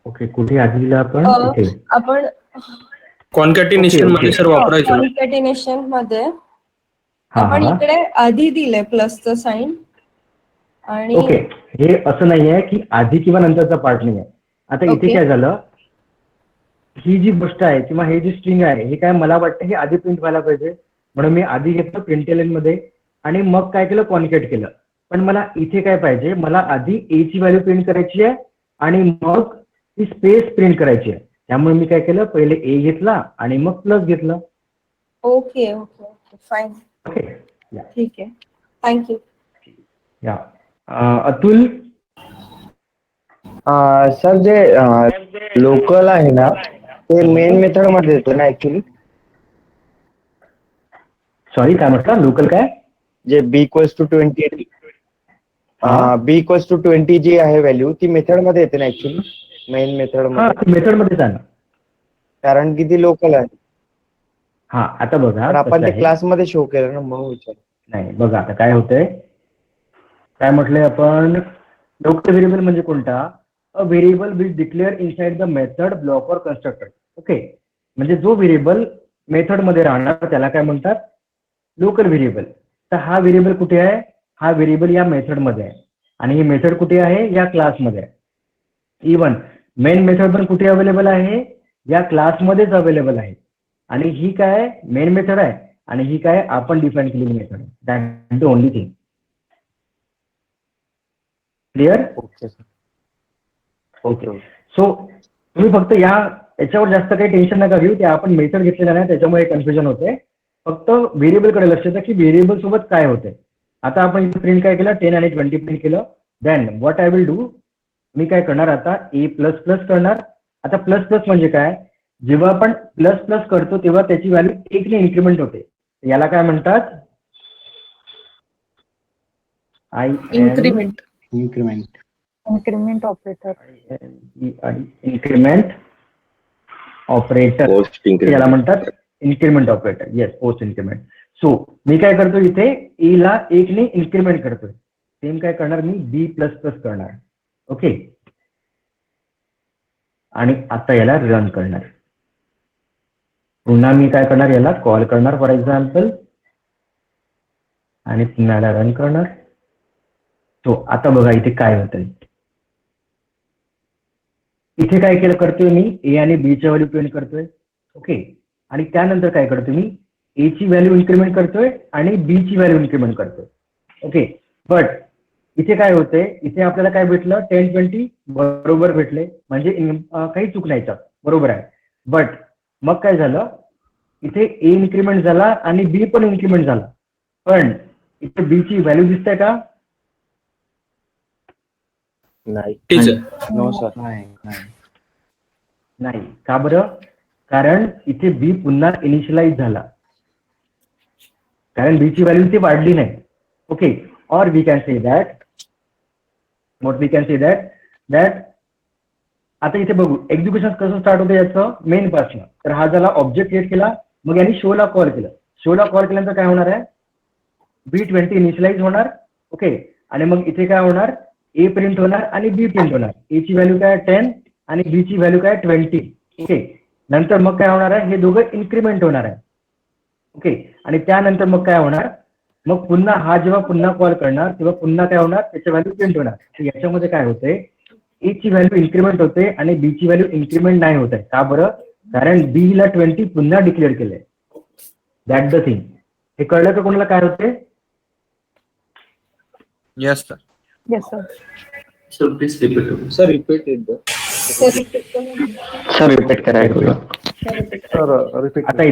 ओके, कुठे आधी दिलं आपण, इथे आपण कॉन्कॅटिनेशन मध्ये सर वापरायचं. कॉन्कॅटिनेशन मध्ये हा आपण हा. इकडे आधी दिलंय प्लसचं साइन आणि ओके, हे असं नाही आहे की आधी किंवा नंतरचा पार्ट नाही आहे. आता इथे Okay. काय झालं, ही जी गोष्ट आहे किंवा हे जी स्ट्रिंग आहे, हे काय मला वाटतं हे आधी प्रिंट व्हायला पाहिजे, म्हणून मी आधी घेतलं प्रिंटएलएन मध्ये आणि मग काय केलं, कॉन्कॅट केलं. पण मला इथे काय पाहिजे, मला आधी ए ची व्हॅल्यू प्रिंट करायची आहे आणि मग ती स्पेस प्रिंट करायची आहे. त्यामुळे मी काय केलं, पहिले ए घेतला आणि मग प्लस घेतलं. Okay okay okay fine, okay, ठीक आहे, थँक्यू. या अतुल. सर, जे लोकल आहे ना, ते मेन मेथड मध्ये येतं ना ऍक्च्युली. सॉरी, काय म्हटलं, लोकल काय? जे b equals to 20, b equals to 20 जी आहे व्हॅल्यू, ती मेथड मध्ये येते ना ऍक्च्युली, मेन मेथड हा, मध्ये, मेथड मध्येच आहे ना. कारण की ती लोकल आहे. हा, आता बघा, पण आपण कसं ते आहे. क्लास मध्ये शो केलं ना, म्हणून विचार. नाही, बघा आता काय होतंय, काय म्हटलंय आपण, लोकल व्हेरिएबल म्हणजे कोणता, अ variable which declare inside the method block और कन्स्ट्रक्टर. ओके, म्हणजे जो व्हेरिएबल मेथड मध्ये राहणार त्याला काय म्हणतात, लोकल व्हेरिएबल. तर हा व्हेरिएबल कुठे आहे, हा व्हेरिएबल या मेथड मध्ये आहे आणि ही मेथड कुठे आहे, या क्लासमध्ये आहे. इवन मेन मेथड पण कुठे अवेलेबल आहे, या क्लासमध्येच अवेलेबल आहे. आणि ही काय मेन मेथड आहे आणि ही काय आपण डिफाईन केलेली मेथड आहे. That the only thing. Clear? Okay sir. Okay. So तुम्ही फक्त याच्यावर जास्त काही टेन्शन नका घेऊ, ते आपण मेथड घेतलेला नाही त्याच्यामुळे कन्फ्युजन होते. फक्त व्हेरिएबल कडे लक्ष द्या की व्हेरिएबल सोबत काय होते. आता आपण इथे प्रिंट काय केलं, 10 आणि 20 प्रिंट केलं. Then what I will do, मी काय करणार आता ए प्लस प्लस करणार. आता प्लस प्लस म्हणजे काय, जेव्हा आपण प्लस प्लस करतो तेव्हा त्याची व्हॅल्यू 1 ने इन्क्रीमेंट होते. याला काय म्हणतात, increment increment operator. Increment operator, post याला म्हणतात increment operator. Yes, post increment. So मी काय करतो इथे ए ला 1 ने इन्क्रीमेंट करतोय. सेम काय करणार मी बी प्लस प्लस करणार. ओके. आणि आता याला रन करणार. पुन्हा मी काय करणार, याला कॉल करणार फॉर एक्झाम्पल आणि पुन्हा याला रन करणार. सो आता बघा इथे काय होतंय. इथे काय केलं करतोय मी, ए आणि बी ची व्हॅल्यू प्रिंट करतोय. ओके. आणि त्यानंतर काय करतोय मी, ए ची व्हॅल्यू इन्क्रीमेंट करतोय आणि बी ची व्हॅल्यू इन्क्रीमेंट करतोय. ओके. बट इथे काय होतंय, इथे आपल्याला काय भेटलं, 10 20 बरोबर भेटले, म्हणजे काही चूक नाही त्यात, बरोबर आहे. बट मग काय झालं, इथे ए इन्क्रीमेंट झाला आणि बी पण इन्क्रीमेंट झाला, पण इथे बी ची व्हॅल्यू दिसते का, नाही. Teacher no sir. नाही. का बरं, कारण इथे बी पुन्हा इनिशियलाइज झाला, कारण बी ची व्हॅल्यू ती वाढली नाही. ओके. और we can say that, what we can say that आता इथे बघू एक्झिक्युशन कसं स्टार्ट होतं याचं, मेन पासून. तर हा झाला ऑब्जेक्ट क्रिएट केला, मग यांनी शोला कॉल केलं. शोला कॉल केल्यानंतर काय होणार आहे, B20 इनिशियलाइज होणार. ओके. आणि मग इथे काय होणार, ए प्रिंट होणार आणि बी प्रिंट होणार. ए ची व्हॅल्यू काय 10 आणि बी ची व्हॅल्यू काय 20. ओके. नंतर मग काय होणार आहे, हे दोघं इन्क्रीमेंट होणार आहे. ओके. आणि त्यानंतर मग काय होणार, मग पुन्हा हा जेव्हा पुन्हा कॉल करणार तेव्हा पुन्हा काय होणार, त्याची व्हॅल्यू प्रिंट होणार. तर याच्यामध्ये काय होते, ए ची व्हॅल्यू इन्क्रीमेंट होते आणि बी ची व्हॅल्यू इन्क्रीमेंट नाही होत आहे. का बरं, कारण बी ला 20 पुन्हा डिक्लेअर केलंय. That the thing. हे कळलं का कोणाला काय होते? Yes sir. Yes sir. Sir repeat it. Sir repeat करायला. आता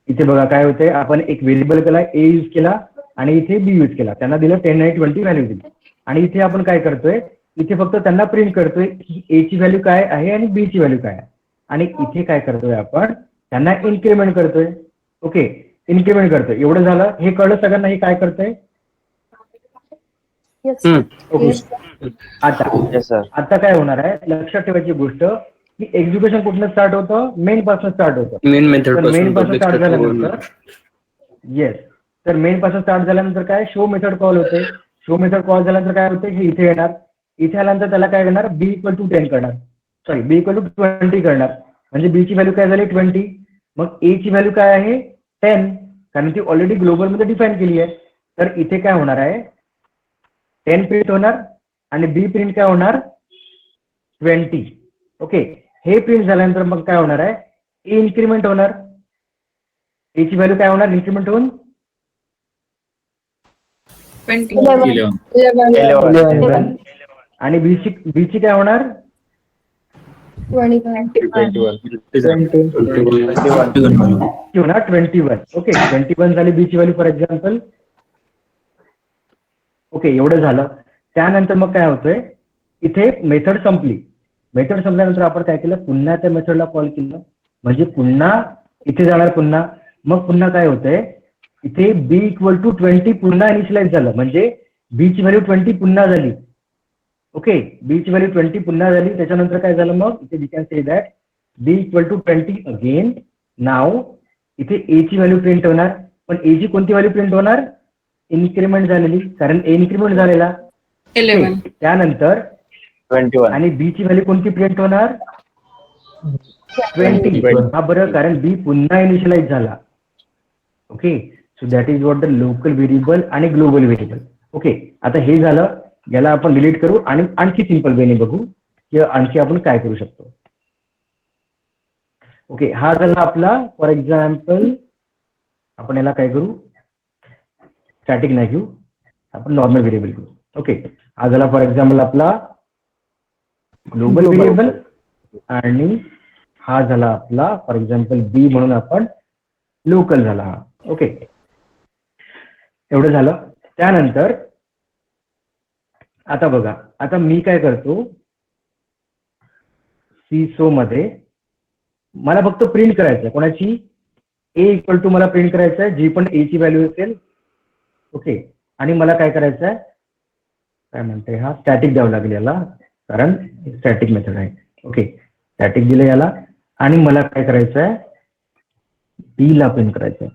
इथे बघा काय होते, आपण एक व्हेरिएबल केला, ए यूज केला आणि इथे बी यूज केला, त्यांना दिलं 10 आणि 20 व्हॅल्यू दिली. आणि इथे आपण काय करतोय, इथे फक्त त्यांना प्रिंट करतोय की ए ची व्हॅल्यू काय आहे आणि बी ची व्हॅल्यू काय आहे. आणि इथे काय करतोय, आपण त्यांना इन्क्रीमेंट करतोय. ओके. इन्क्रीमेंट करतोय. एवढं झालं, हे कळलं सगळ्यांना हे काय करतोय. येस. ओके. आता येस सर. आता काय होणार आहे, लक्षात ठेवायची गोष्ट की एक्झिक्युशन कुठनं स्टार्ट होतं, मेन पासून स्टार्ट होतं. मेन मेथड तर मेन पासून स्टार्ट झाल्यानंतर, येस, तर मेन पासून स्टार्ट झाल्यानंतर काय, शो मेथड कॉल होते. शो मेथड कॉल झाल्यानंतर काय होते, हे इथे येणार. इथे आल्यानंतर त्याला काय करणार, बी इक्वल टू 10 करणार, सॉरी बी इक्वल टू 20 करणार. म्हणजे बी ची व्हॅल्यू काय झाली 20. मग ए ची व्हॅल्यू काय आहे 10, कारण ती ऑलरेडी ग्लोबल मध्ये डिफाईन केली आहे. तर इथे काय होणार आहे, 10 प्रिंट होणार आणि बी प्रिंट काय होणार 20. ओके. हे प्रिंट झाल्यानंतर मग काय होणार आहे, ए इन्क्रीमेंट होणार. ए ची व्हॅल्यू काय होणार, इन्क्रीमेंट होऊन 11. आणि बी ची काय होणार 21. ओके. 21 झाली बी ची व्हॅल्यू फॉर एक्झाम्पल. ओके. एवढं झालं. त्यानंतर मग काय होतंय, इथे मेथड संपली. मेथड संपल्यानंतर आपण काय केलं, पुन्हा त्या मेथडला कॉल केलं, म्हणजे पुन्हा इथे जाणार पुन्हा. मग पुन्हा काय होतंय, इथे बी इक्वल टू 20 पुन्हा इनिशियलाइज झालं, म्हणजे बी ची व्हॅल्यू 20 पुन्हा झाली. ओके. बी ची व्हॅल्यू 20 पुन्हा झाली. त्याच्यानंतर काय झालं, मग इथे we can say that B equal to 20 again. नाव इथे ए ची व्हॅल्यू प्रिंट होणार, पण ए ची कोणती व्हॅल्यू प्रिंट होणार, इन्क्रीमेंट झालेली, कारण ए इन्क्रीमेंट झालेला. 11. त्यानंतर 21 आणि बी ची व्हॅल्यू कोणती प्रिंट होणार, 20. हा बरं, कारण बी पुन्हा इनिशियलाइज झाला. Okay, so that is what the local variable आणि ग्लोबल व्हेरिएबल. ओके, आता हे झालं, याला आपण डिलीट करू आणि आणखी सिंपल वेने बघू की आणखी आपण काय करू शकतो. ओके, हा झाला आपला फॉर एक्झाम्पल, आपण याला काय करू, स्टॅटिक नाही घेऊ, आपण नॉर्मल व्हेरिएबल घेऊ. ओके, हा झाला फॉर एक्झाम्पल आपला ग्लोबल व्हेरिएबल आणि हा झाला आपला फॉर एक्झाम्पल बी म्हणून आपण लोकल झाला हा. ओके, एवढं झालं. त्यानंतर आता बघा, आता मी काय करतो, सीसो मध्ये मला फक्त प्रिंट करायचं आहे कोणाची, ए इक्वल टू मला प्रिंट करायचं आहे जी पण ए ची व्हॅल्यू असेल. ओके, आणि मला काय करायचं आहे, काय म्हणते, हा स्टॅटिक द्यावं लागेल याला, कारण स्टॅटिक मेथड आहे. ओके, स्टॅटिक दिलं याला आणि मला काय करायचं आहे, बी ला प्रिंट करायचं आहे.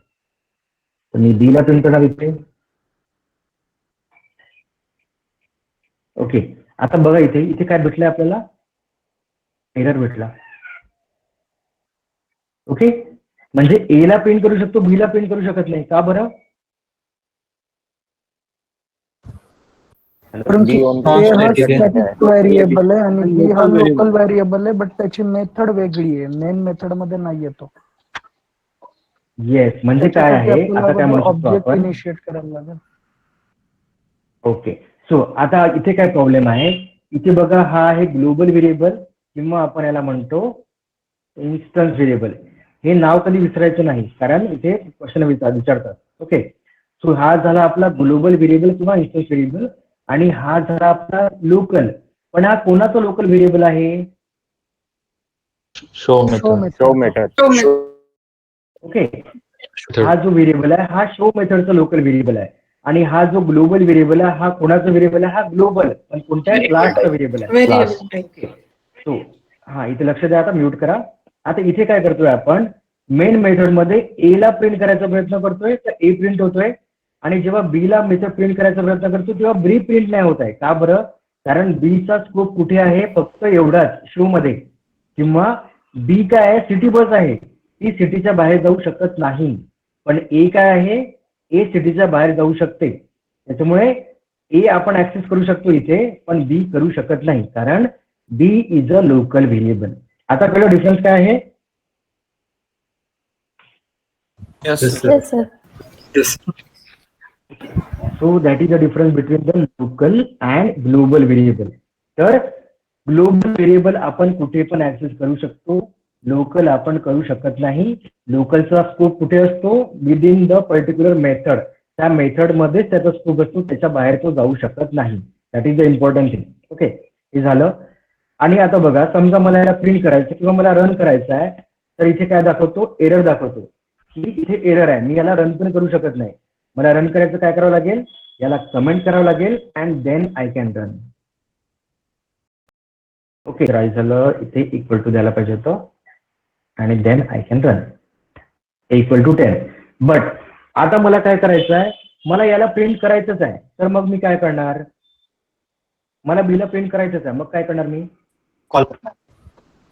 तर मी बी ला प्रिंट करणार इथे. ओके, आता बघा इथे इथे काय भेटलंय आपल्याला, एरर भेटला. ओके, म्हणजे ए ला प्रिंट करू शकतो, बी ला प्रिंट करू शकत नाही. का बरं? स्टॅटिक व्हेरिएबल आहे आणि बी हा लोकल व्हेरिएबल आहे, बट त्याची मेथड वेगळी आहे, मेन मेथड मध्ये नाही येतो. येस, म्हणजे काय आहे, आता काय म्हणू शकतो ऑब्जेक्ट आपण. इनिशिएट करायला लागेल. ओके, सो आता इथे काय प्रॉब्लेम आहे, इथे बघा हा आहे ग्लोबल व्हेरिएबल किंवा आपण याला म्हणतो इन्स्टन्स व्हेरिएबल. हे नाव कधी विसरायचं नाही, कारण इथे क्वेश्चन विचारतात. ओके, सो हा झाला आपला ग्लोबल व्हेरिएबल किंवा इन्स्टन्स व्हेरिएबल आणि हा झाला आपला लोकल. पण हा कोणाचा लोकल व्हेरिएबल आहे? Show method. ओके, हा जो व्हेरिएबल आहे हा शो मेथडचा लोकल व्हेरिएबल आहे आणि हा जो ग्लोबल व्हेरिएबल आहे हा कोणाचा व्हेरिएबल आहे? हा ग्लोबल, पण कोणत्या क्लासचा व्हेरिएबल आहे. सो हा इथे लक्ष द्या, आता म्यूट करा. आता इथे काय करतोय आपण, मेन मेथड मध्ये ए ला प्रिंट करायचा प्रयत्न करतोय तर ए प्रिंट होतोय आणि जेव्हा बी ला मेथड प्रिंट करायचा प्रयत्न करतो तेव्हा बी प्रिंट नाही होत आहे. का बरं? कारण बी चा स्कोप कुठे आहे, फक्त एवढाच शो मध्ये, किंवा बी काय आहे, सिटी बस आहे, ती सिटीच्या बाहेर जाऊ शकत नाही. पण ए काय आहे, ए सिटीच्या बाहेर जाऊ शकते. त्याच्यामुळे ए आपण ऍक्सेस करू शकतो इथे, पण बी करू शकत नाही, कारण B is a local variable. आता कळलं डिफरन्स काय आहे? So that is the difference between the local and global variable. तर ग्लोबल व्हेरिएबल आपण कुठे पण ऍक्सेस करू शकतो, लोकल आपण करू शकत नाही. लोकलचा स्कोप कुठे असतो? Within the particular method. त्या मेथड मध्येच त्याचा स्कोप असतो, त्याच्या बाहेर तो जाऊ शकत नाही. That is the important thing. Okay, हे झालं. आणि आता बघा, समजा मला याला प्रिंट करायचं किंवा मला रन करायचं आहे, तर इथे काय दाखवतो, एरर दाखवतो की इथे एरर आहे, मी याला रन पण करू शकत नाही. मला रन करायचं काय करावं लागेल, याला कमेंट करावं लागेल and then I can run. Okay, right झालं, इथे इक्वल टू द्यायला पाहिजे होतं आणि then I can run equal to 10. But आता मला काय करायचं आहे, मला याला प्रिंट करायचंच आहे, तर मग मी काय करणार, मला बीला प्रिंट करायचंच आहे, मग काय करणार मी,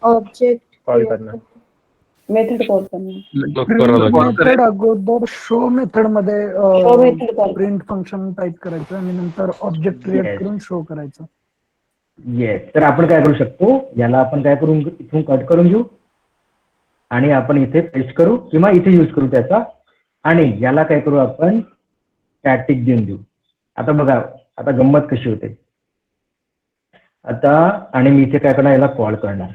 ऑब्जेक्ट कॉल करणार, मेथड कॉल करणार. मेथड अगोदर शो मेथड मध्ये प्रिंट फंक्शन टाइप करायचं आणि नंतर ऑब्जेक्ट क्रिएट करून शो करायचं. येस, तर आपण काय करू शकतो, याला आपण काय करून इथून कट करून घेऊ आणि आपण इथे पेस्ट करू किंवा इथे यूज करू त्याचा, आणि याला काय करू आपण स्टॅटिक देऊन देऊ. आता बघा, आता गंमत कशी होते आता, आणि मी इथे काय करणार, याला कॉल करणार.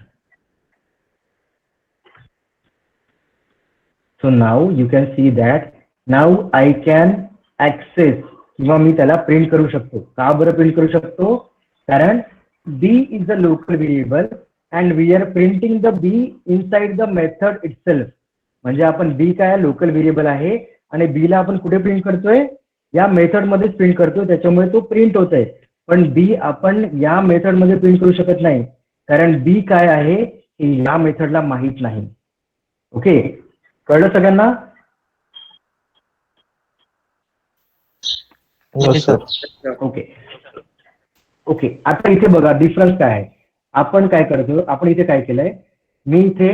So now you can see that now I can access किंवा मी त्याला प्रिंट करू शकतो. का बरं प्रिंट करू शकतो? कारण B is a local variable and we are printing the B inside the method itself. म्हणजे आपण बी काय लोकल व्हेरिएबल आहे आणि बी ला आपण कुठे प्रिंट करतोय, या मेथड मध्येच प्रिंट करतोय, त्याच्यामुळे तो प्रिंट होतोय. पण बी आपण या मेथड मध्ये प्रिंट करू शकत नाही, कारण बी काय आहे हे या मेथडला माहित नाही. ओके, कळलं सगळ्यांना? ओके ओके, आता इथे बघा डिफरन्स काय आहे. आपण काय करतो, आपण इथे काय केलंय, मी इथे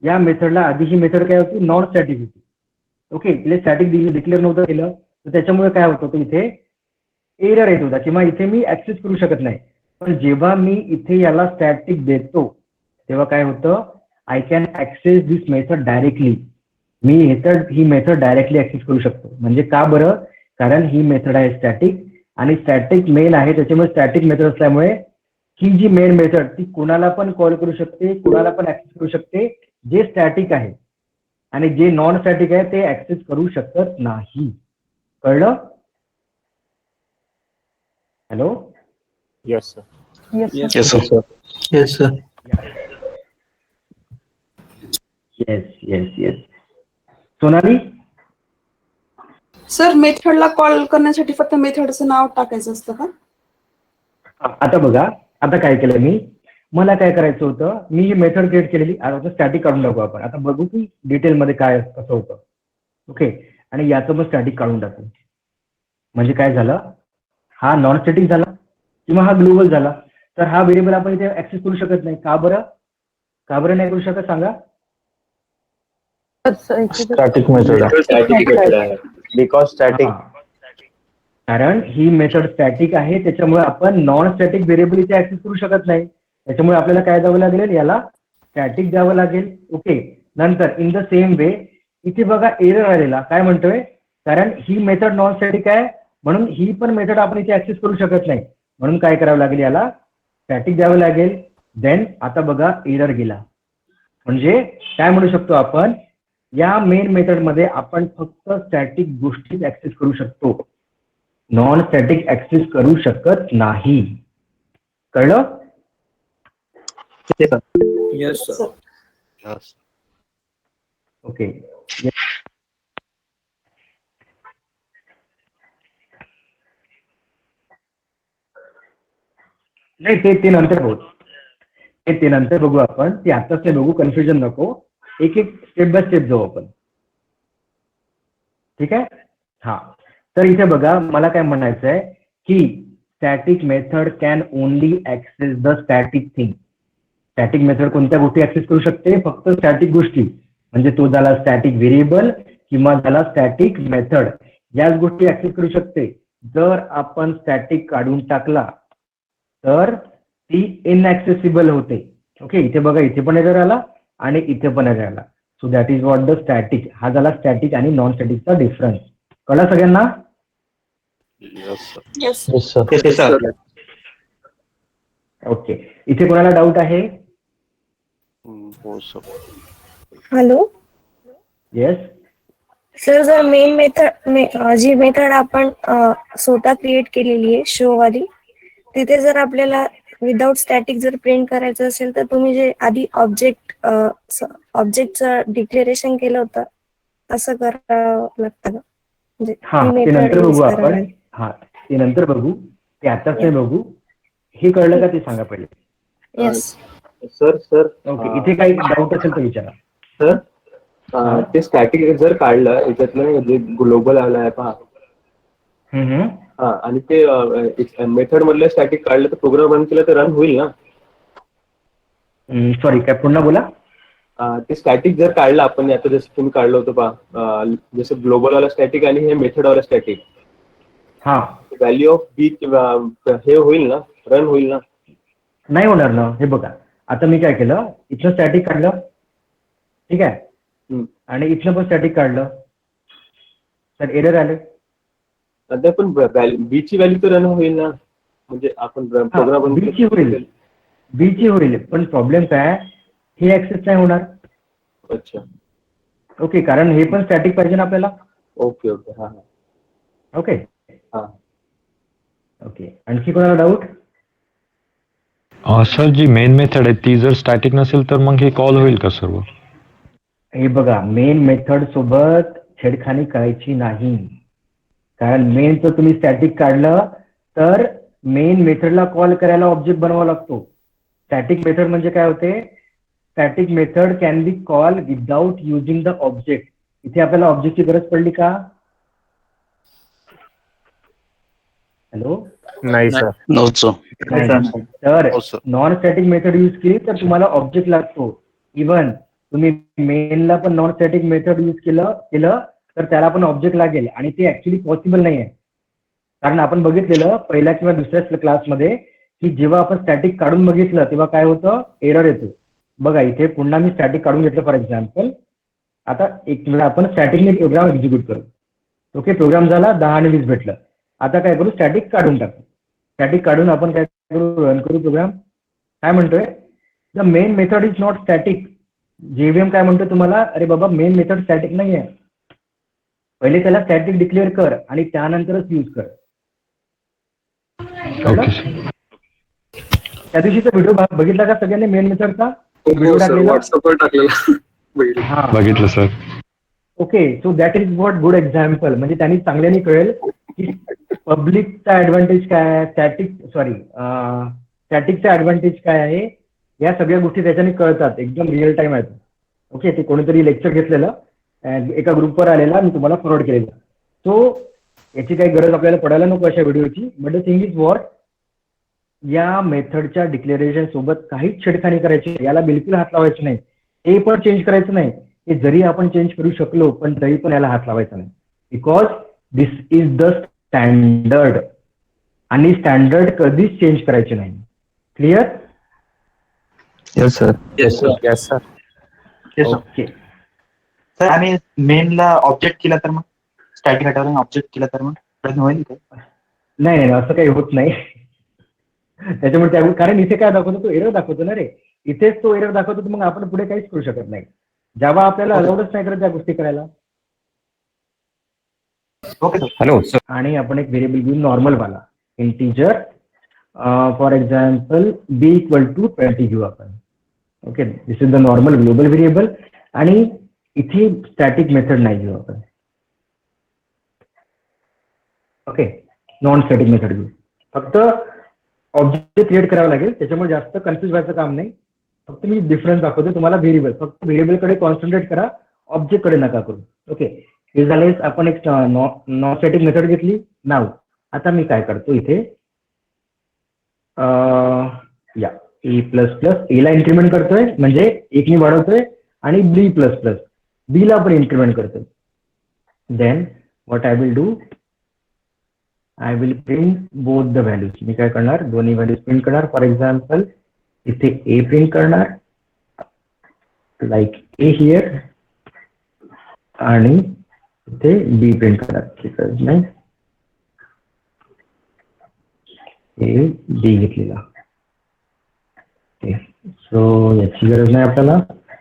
या मेथडला आधी ही मेथड काय होती, नॉन स्टॅटिक होती. ओके, इथे स्टॅटिक डिक्लेअर नव्हतं केलं, तर त्याच्यामुळे काय होत होतं, इथे एरर येत होता किंवा इथे मी ऍक्सेस करू शकत नाही. पण जेव्हा मी इथे याला स्टॅटिक देतो तेव्हा काय होतं, I can access this method directly. मी ही मेथड डायरेक्टली ऍक्सेस करू शकतो. म्हणजे का बरं, कारण ही मेथड आहे स्टॅटिक आणि स्टॅटिक मेन आहे, त्याच्यामुळे स्टॅटिक मेथड असल्यामुळे ही जी मेन मेथड ती कोणाला पण कॉल करू शकते, कोणाला पण ऍक्सेस करू शकते जे स्टॅटिक आहे, आणि जे नॉन स्टॅटिक आहे ते ऍक्सेस करू शकत नाही. कळलं? Hello? Yes sir. Yes, sir. Yes sir. Yes yes yes. Sonali? Sir मेथडला call करण्यासाठी फक्त मेथडचं नाव टाकायचं असतं का? आता बघा, आता काय केलं मी, मला काय करायचं होतं, मी ही मेथड क्रिएट केलेली, आता स्टॅटिक काढून टाकू आपण. आता बघू की डिटेलमध्ये काय कसं होतं. ओके, आणि याचं पण स्टॅटिक काढून टाकू. म्हणजे काय झालं, हा नॉन स्टॅटिक झाला किंवा हा ग्लोबल झाला, तर हा व्हेरिएबल आपण इथे ऍक्सेस करू शकत नाही. का बरं, का बरं नाही करू शकत सांगा? स्टॅटिक मेथड आहे. Because static. कारण ही मेथड स्टॅटिक आहे, त्याच्यामुळे आपण नॉन स्टॅटिक व्हेरिएबल इथे ऍक्सेस करू शकत नाही. त्याच्यामुळे आपल्याला काय द्यावं लागेल, याला स्टॅटिक द्यावं लागेल. ओके, नंतर इन द सेम वे इथे बघा एरर आलेला, काय म्हणतोय, कारण ही मेथड नॉन स्टॅटिक आहे म्हणून ही पण मेथड आपण इथे ऍक्सेस करू शकत नाही. म्हणून काय करावं लागेल, याला स्टॅटिक द्यावं लागेल. देन आता बघा एरर गेला. म्हणजे काय म्हणू शकतो आपण, या मेन मेथड मध्ये आपण फक्त स्टॅटिक गोष्टी ऍक्सेस करू शकतो, नॉन स्टॅटिक ऍक्सेस करू शकत नाही. कळलं? Yes sir. ओके. नाही, ते नंतर बघू, ते नंतर बघू आपण, ते आताच ते बघू, कन्फ्युजन नको, एक एक स्टेप बाय स्टेप जाऊ आपण. ठीक आहे? हा, तर इथे बघा, मला काय म्हणायचं आहे की static method can only access the static thing. Static method कोणत्या गोष्टी ऍक्सेस करू शकते, फक्त स्टॅटिक गोष्टी. म्हणजे तो झाला स्टॅटिक व्हेरिएबल किंवा झाला स्टॅटिक मेथड, याच गोष्टी ऍक्सेस करू शकते. जर आपण स्टॅटिक काढून टाकला तर ती इनऍक्सेसिबल होते. ओके, इथे बघा, इथे पण एरर आला आणि इथे पण एरर आला. So that is what the static. हा झाला स्टॅटिक आणि नॉन स्टॅटिकचा डिफरन्स. कळलं सगळ्यांना? येस. Yes, sir. ओके, इथे कोणाला डाऊट आहे? Hello yes. सर, जर मेन मेथड जी मेथड आपण स्वतः क्रिएट केलेली आहे शो वाली, तिथे जर आपल्याला विदाउट स्टॅटिक जर प्रिंट करायचं असेल तर तुम्ही जे आधी ऑब्जेक्टचं डिक्लेरेशन केलं होतं असं करावं लागतं का? म्हणजे हा, ती ते method नंतर use बघू करावी आपण. लागेल. हा, ते नंतर बघू, ते आताच नाही बघू. हे कळलं का ते सांगा पहिले. येस. सर ओके, इथे काही डाऊट असेल तर विचारा. सर ते स्टॅटिक जर काढलं याच्यातलं, जे ग्लोबल आलं आहे पहा, हा, आणि ते मेथड मधलं स्टॅटिक काढलं तर प्रोग्राम रन केला तर रन होईल ना? सॉरी, काय पुन्हा बोला. ते स्टॅटिक जर काढलं आपण, आता जसं तुम्ही काढलं होतं पहा, जसं ग्लोबल वाला स्टॅटिक आणि हे मेथड वाला स्टॅटिक, हा, व्हॅल्यू ऑफ बी हे होईल ना, रन होईल ना? नाही होणार ना. हे बघा, आता मी काय केलं, इथलं स्टॅटिक काढलं, ठीक आहे, आणि इथलं पण स्टॅटिक काढलं, तर एरर आले. पण बी ची व्हॅल्यू तर रन होईल ना, म्हणजे आपण प्रोग्राम बीची होईल, पण प्रॉब्लेम काय, हे ऍक्सेस नाही होणार. अच्छा, ओके, कारण हे पण स्टॅटिक पाहिजे ना आपल्याला. ओके ओके, हा हा, ओके. हा, ओके, आणखी कोणाला डाऊट? सर, जी मेन मेथड आहे ती जर स्टॅटिक नसेल तर मग हे कॉल होईल का सर्व? हे बघा, मेन मेथड सोबत छेडखानी करायची नाही. कारण मेन जर तुम्ही स्टॅटिक काढलं तर मेन मेथडला कॉल करायला ऑब्जेक्ट बनवावा लागतो. स्टॅटिक मेथड म्हणजे काय होते, static method can be call without using the object. इथे आपल्याला ऑब्जेक्टची गरज पडली का? हॅलो? नाही सर. तर नॉन स्टॅटिक मेथड यूज केली तर तुम्हाला ऑब्जेक्ट लागतो. इव्हन तुम्ही मेनला पण नॉन स्टॅटिक मेथड यूज केलं तर त्याला पण ऑब्जेक्ट लागेल आणि ते ऍक्च्युली पॉसिबल नाही आहे. कारण आपण बघितलेलं पहिल्या किंवा दुसऱ्या क्लासमध्ये की जेव्हा आपण स्टॅटिक काढून बघितलं तेव्हा काय होतं, एरर येतो. बघा इथे पुन्हा मी स्टॅटिक काढून घेतलं फॉर एक्झाम्पल. आता एक वेळा आपण स्टॅटिकने प्रोग्राम एक्झिक्यूट करू. ओके, प्रोग्राम झाला 10 आणि 20 भेटलं. आता काय करू, स्टॅटिक काढून टाकू. स्टॅटिक काढून आपण काय करू, रन करू प्रोग्राम. काय म्हणतोय, the main method is not static. JVM काय म्हणतोय तुम्हाला, अरे बाबा मेन मेथड स्टॅटिक नाही आहे, पहिले त्याला स्टॅटिक डिक्लेअर कर आणि त्यानंतरच यूज कर. त्या दिवशीचा व्हिडिओ बघितला का सगळ्यांनी मेन मेथडचा व्हिडिओ टाकलेला? व्हॉट्सअपवर टाकलेला. बघितलं sir. Okay, so that is what good example. म्हणजे त्यांनी चांगल्याने कळेल की पब्लिकचा ऍडव्हान्टेज काय आहे, स्टॅटिकचा ऍडव्हान्टेज काय आहे, या सगळ्या गोष्टी त्याच्याने कळतात. एकदम रिअल टाइम आहेत. ओके, ते कोणीतरी लेक्चर घेतलेलं एका ग्रुपवर आलेला, मी तुम्हाला फॉरवर्ड केलेलं. सो याची काही गरज आपल्याला पडायला नको अशा व्हिडिओची. But the thing is what, या मेथडच्या डिक्लेरेशन सोबत काहीच छेडखानी करायची, याला बिलकुल हात लावायचे नाही. ते पण चेंज करायचं नाही. हे जरी आपण चेंज करू शकलो पण तरी पण याला हात लावायचा नाही. Because this is the standard आणि स्टँडर्ड कधीच चेंज करायचे नाही. Clear? Yes sir. Yes sir. Okay. Sir आणि मेनला ऑब्जेक्ट केला तर मग स्टॅटिक हटवून ऑब्जेक्ट केला तर मग प्रश्न होईल का? नाही, असं काही होत नाही. त्याच्यामुळे कारण इथे काय दाखवतो, तो एरर दाखवतो ना रे. इथेच तो एरर दाखवतो, मग आपण पुढे काहीच करू शकत नाही. जावा आपल्याला अलाउडच नाही करत त्या गोष्टी करायला. Hello sir. आणि आपण एक व्हेरिएबल घेऊ नॉर्मल वाला integer. For example b equal to 20 घेऊ आपण. Okay, this is the normal global variable. आणि इथे स्टॅटिक मेथड नाही घेऊ आपण. ओके, नॉन स्टॅटिक मेथड घेऊ. फक्त ऑब्जेक्ट क्रिएट करावं लागेल, त्याच्यामुळे जास्त कन्फ्युज व्हायचं काम नाही. फक्त मी डिफरन्स दाखवतो तुम्हाला. व्हेरिएबल फक्त व्हेरिएबलकडे कॉन्सन्ट्रेट करा, ऑब्जेक्टकडे नका करू. ओके, हे झाले. आपण एक नॉन स्टॅटिक मेथड घेतली. नाव आता मी काय करतो इथे, या ए प्लस प्लस ए ला इन्क्रीमेंट करतोय, म्हणजे एकनी वाढवतोय. आणि बी प्लस प्लस बी ला पण इन्क्रीमेंट करतोय. Then what I will do, I will print both the values. मी काय करणार, दोन्ही व्हॅल्यूज प्रिंट करणार. फॉर एक्झाम्पल इथे ए प्रिंट करणार, लाईक ए हिअर, आणि इथे बी प्रिंट करणार. नाही, ए बी घेतलेला. सो याची गरज नाही आपल्याला.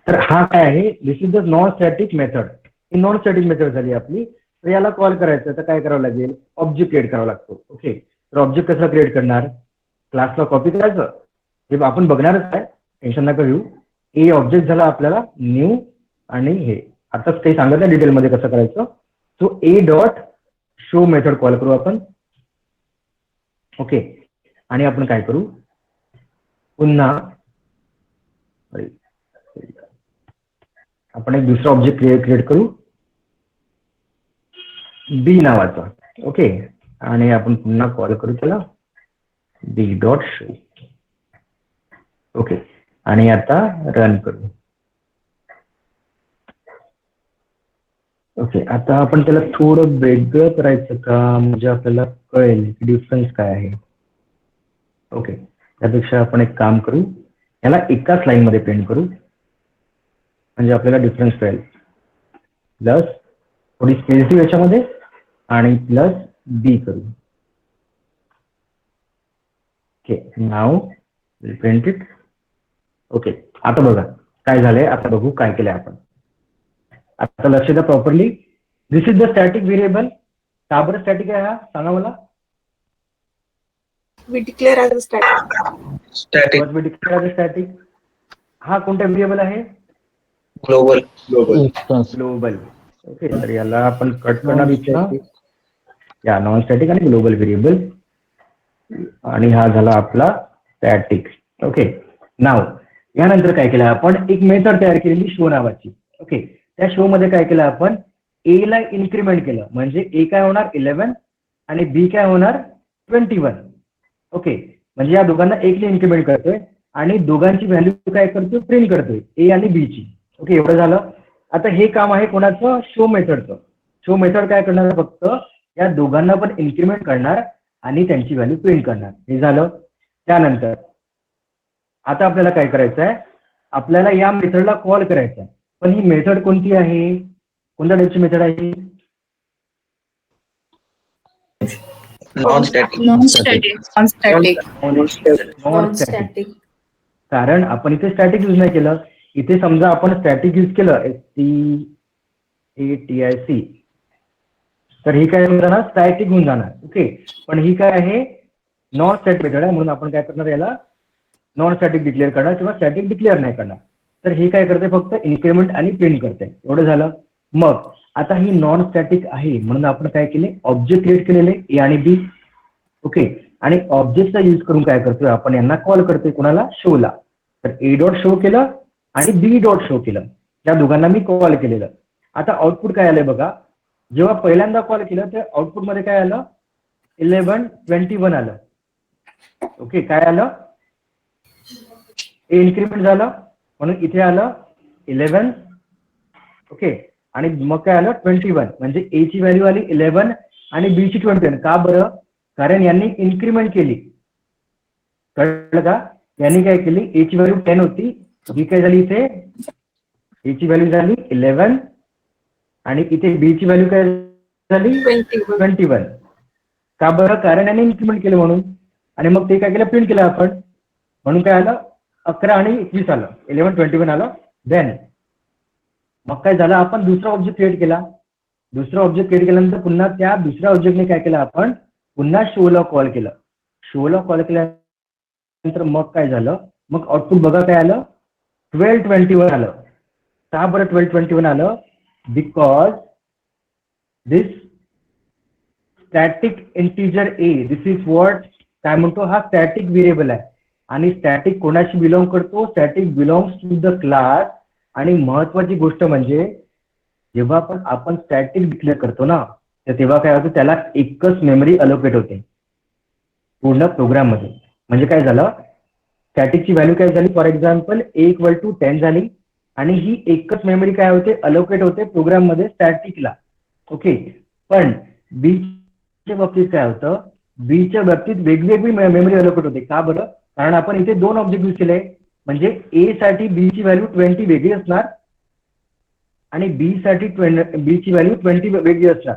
तर हा काय आहे, this is the non static method. ही नॉन स्टॅटिक मेथड झाली आपली. तर याला कॉल करायचं तर काय करावं लागेल, ऑब्जेक्ट क्रिएट करावा लागतो. ओके, तर ऑब्जेक्ट कसं क्रिएट करणार, क्लासला कॉपी करायचं, हे आपण बघणारच आहे, टेन्शन नका घेऊ. ए ऑब्जेक्ट झाला आपल्याला न्यू, आणि हे आताच काही सांगितलं डिटेलमध्ये कसं करायचं. सो ए डॉट शो मेथड कॉल करू आपण. ओके, आणि आपण काय करू, पुन्हा आपण एक दुसरा ऑब्जेक्ट क्रिएट करू बी नावाचा. ओके, आणि आपण पुन्हा कॉल करू त्याला बी डॉट शो. ओके, आणि आता रन करू. ओके, आता आपण त्याला थोडं वेगळं करायचं का, म्हणजे आपल्याला कळेल डिफरन्स काय आहे. ओके, त्यापेक्षा आपण एक काम करू, याला एकाच लाईन मध्ये प्रिंट करू, म्हणजे आपल्याला डिफरन्स कळेल. प्लस थोडी स्पेस देऊ याच्यामध्ये, आणि प्लस बी करू. Okay, now print it. Okay, आता बघा काय झालंय. आता बघू काय केलंय आपण. आता लक्ष द्या properly. This is the static variable. का बरं स्टॅटिक आहे हा, सांगा मला. We declare as a static. We declare as a static. हा कोणता व्हेरिएबल आहे, ग्लोबल. ग्लोबल. ओके, तर याला आपण कट करणार इथं, या नॉन स्टॅटिक आणि ग्लोबल व्हेरिएबल. आणि हा झाला आपला स्टॅटिक. ओके, नाव यानंतर काय केलं आपण, एक मेथड तयार केलेली शो नावाची. ओके, त्या शो मध्ये काय केलं आपण, ए ला इन्क्रीमेंट केलं, म्हणजे ए काय होणार 11 आणि बी काय होणार 21. ओके, म्हणजे या दोघांना 1 ने इन्क्रीमेंट करतोय आणि दोघांची व्हॅल्यू काय करतोय, प्रिंट करतोय, ए आणि बी ची. ओके, एवढं झालं. आता हे काम आहे कोणाचं? शो मेथडचं. शो मेथड काय करणार? फक्त या दोघांना पण इन्क्रीमेंट करणार आणि त्यांची व्हॅल्यू प्रिंट करणार. हे झालं. त्यानंतर आता आपल्याला काय करायचं आहे? आपल्याला या मेथडला कॉल करायचं आहे. पण ही मेथड कोणती आहे? कोणत्या टाईपची मेथड आहे? Non static. Non static. कारण आपण इथे स्टॅटिक यूज नाही केलं. इथे समजा आपण स्टॅटिक यूज केलं STATIC, तर ही काय होऊन जाणार? स्टॅटिक होऊन जाणार. ओके, पण ही काय आहे? नॉन स्टॅटिक मेथड आहे, म्हणून आपण काय करणार? याला नॉन स्टॅटिक डिक्लेअर करणार किंवा स्टॅटिक डिक्लेअर नाही करणार. तर ही काय करते? फक्त इन्क्रीमेंट आणि प्रिंट करते. एवढं झालं. मग आता ही नॉन स्टॅटिक आहे म्हणून आपण काय केले? ऑब्जेक्ट क्रिएट केलेले ए आणि बी. ओके, आणि ऑब्जेक्टचा यूज करून काय करतोय? आपण यांना कॉल करतोय. कोणाला? शोला. तर ए डॉट शो केलं आणि बी डॉट शो केलं. त्या दोघांना मी कॉल केलेलं. आता आउटपुट काय आलंय बघा. जेव्हा पहिल्यांदा कॉल केलं तर आउटपुट मध्ये काय आलं? 1121 आलं. ओके, काय आलं? ए इन्क्रीमेंट झालं म्हणून इथे आलं 11. ओके, आणि मग काय आलं? 21. म्हणजे ए ची व्हॅल्यू आली 11 आणि बी ची 21. का बरं? कारण यांनी इन्क्रीमेंट केली. कळलं का? यांनी काय केली? ए ची व्हॅल्यू 10 होती. बी काय झाली? इथे ए ची व्हॅल्यू झाली 11 आणि इथे बी ची व्हॅल्यू काय झाली? 21. का बरं? कारण यांनी इन्क्रीमेंट केलं म्हणून. आणि मग ते काय केलं? प्रिंट केलं आपण. म्हणून काय आलं? 11 आणि 21 आलं. 11, 21 आलं. देन मग काय झालं? आपण दुसरा ऑब्जेक्ट क्रिएट केला. दुसरा ऑब्जेक्ट क्रिएट केल्यानंतर पुन्हा त्या दुसऱ्या ऑब्जेक्टने काय केलं? आपण पुन्हा शोला कॉल केलं. शोला कॉल केल्यानंतर मग काय झालं? मग आउटपुट बघा काय आलं? 1221 आलं. का बरं 1221 आलं? Because this static integer A, this is what काय म्हणतो? हा स्टॅटिक व्हेरिएबल आहे. आणि स्टॅटिक कोणाशी बिलॉंग करतो? Static belongs to the class. आणि महत्वाची गोष्ट म्हणजे जेव्हा पण आपण स्टॅटिक डिक्लेअर करतो ना, तर तेव्हा काय होतं? त्याला एकच मेमरी अलोकेट होते पूर्ण प्रोग्राम मध्ये. म्हणजे काय झालं? स्टॅटिकची व्हॅल्यू काय झाली? फॉर एक्झाम्पल A = 10 झाली आणि ही एकच मेमरी काय होते? अलोकेट होते प्रोग्राम मध्ये स्टॅटिकला. ओके, पण बीच्या बाबतीत काय होतं? बीच्या बाबतीत वेगवेगळी मेमरी अलोकेट होते. का बरं? कारण आपण इथे दोन ऑब्जेक्ट यूज केले. म्हणजे ए साठी बी ची व्हॅल्यू 20 वेगळी असणार आणि बी साठी बी ची व्हॅल्यू 20 वेगळी असणार.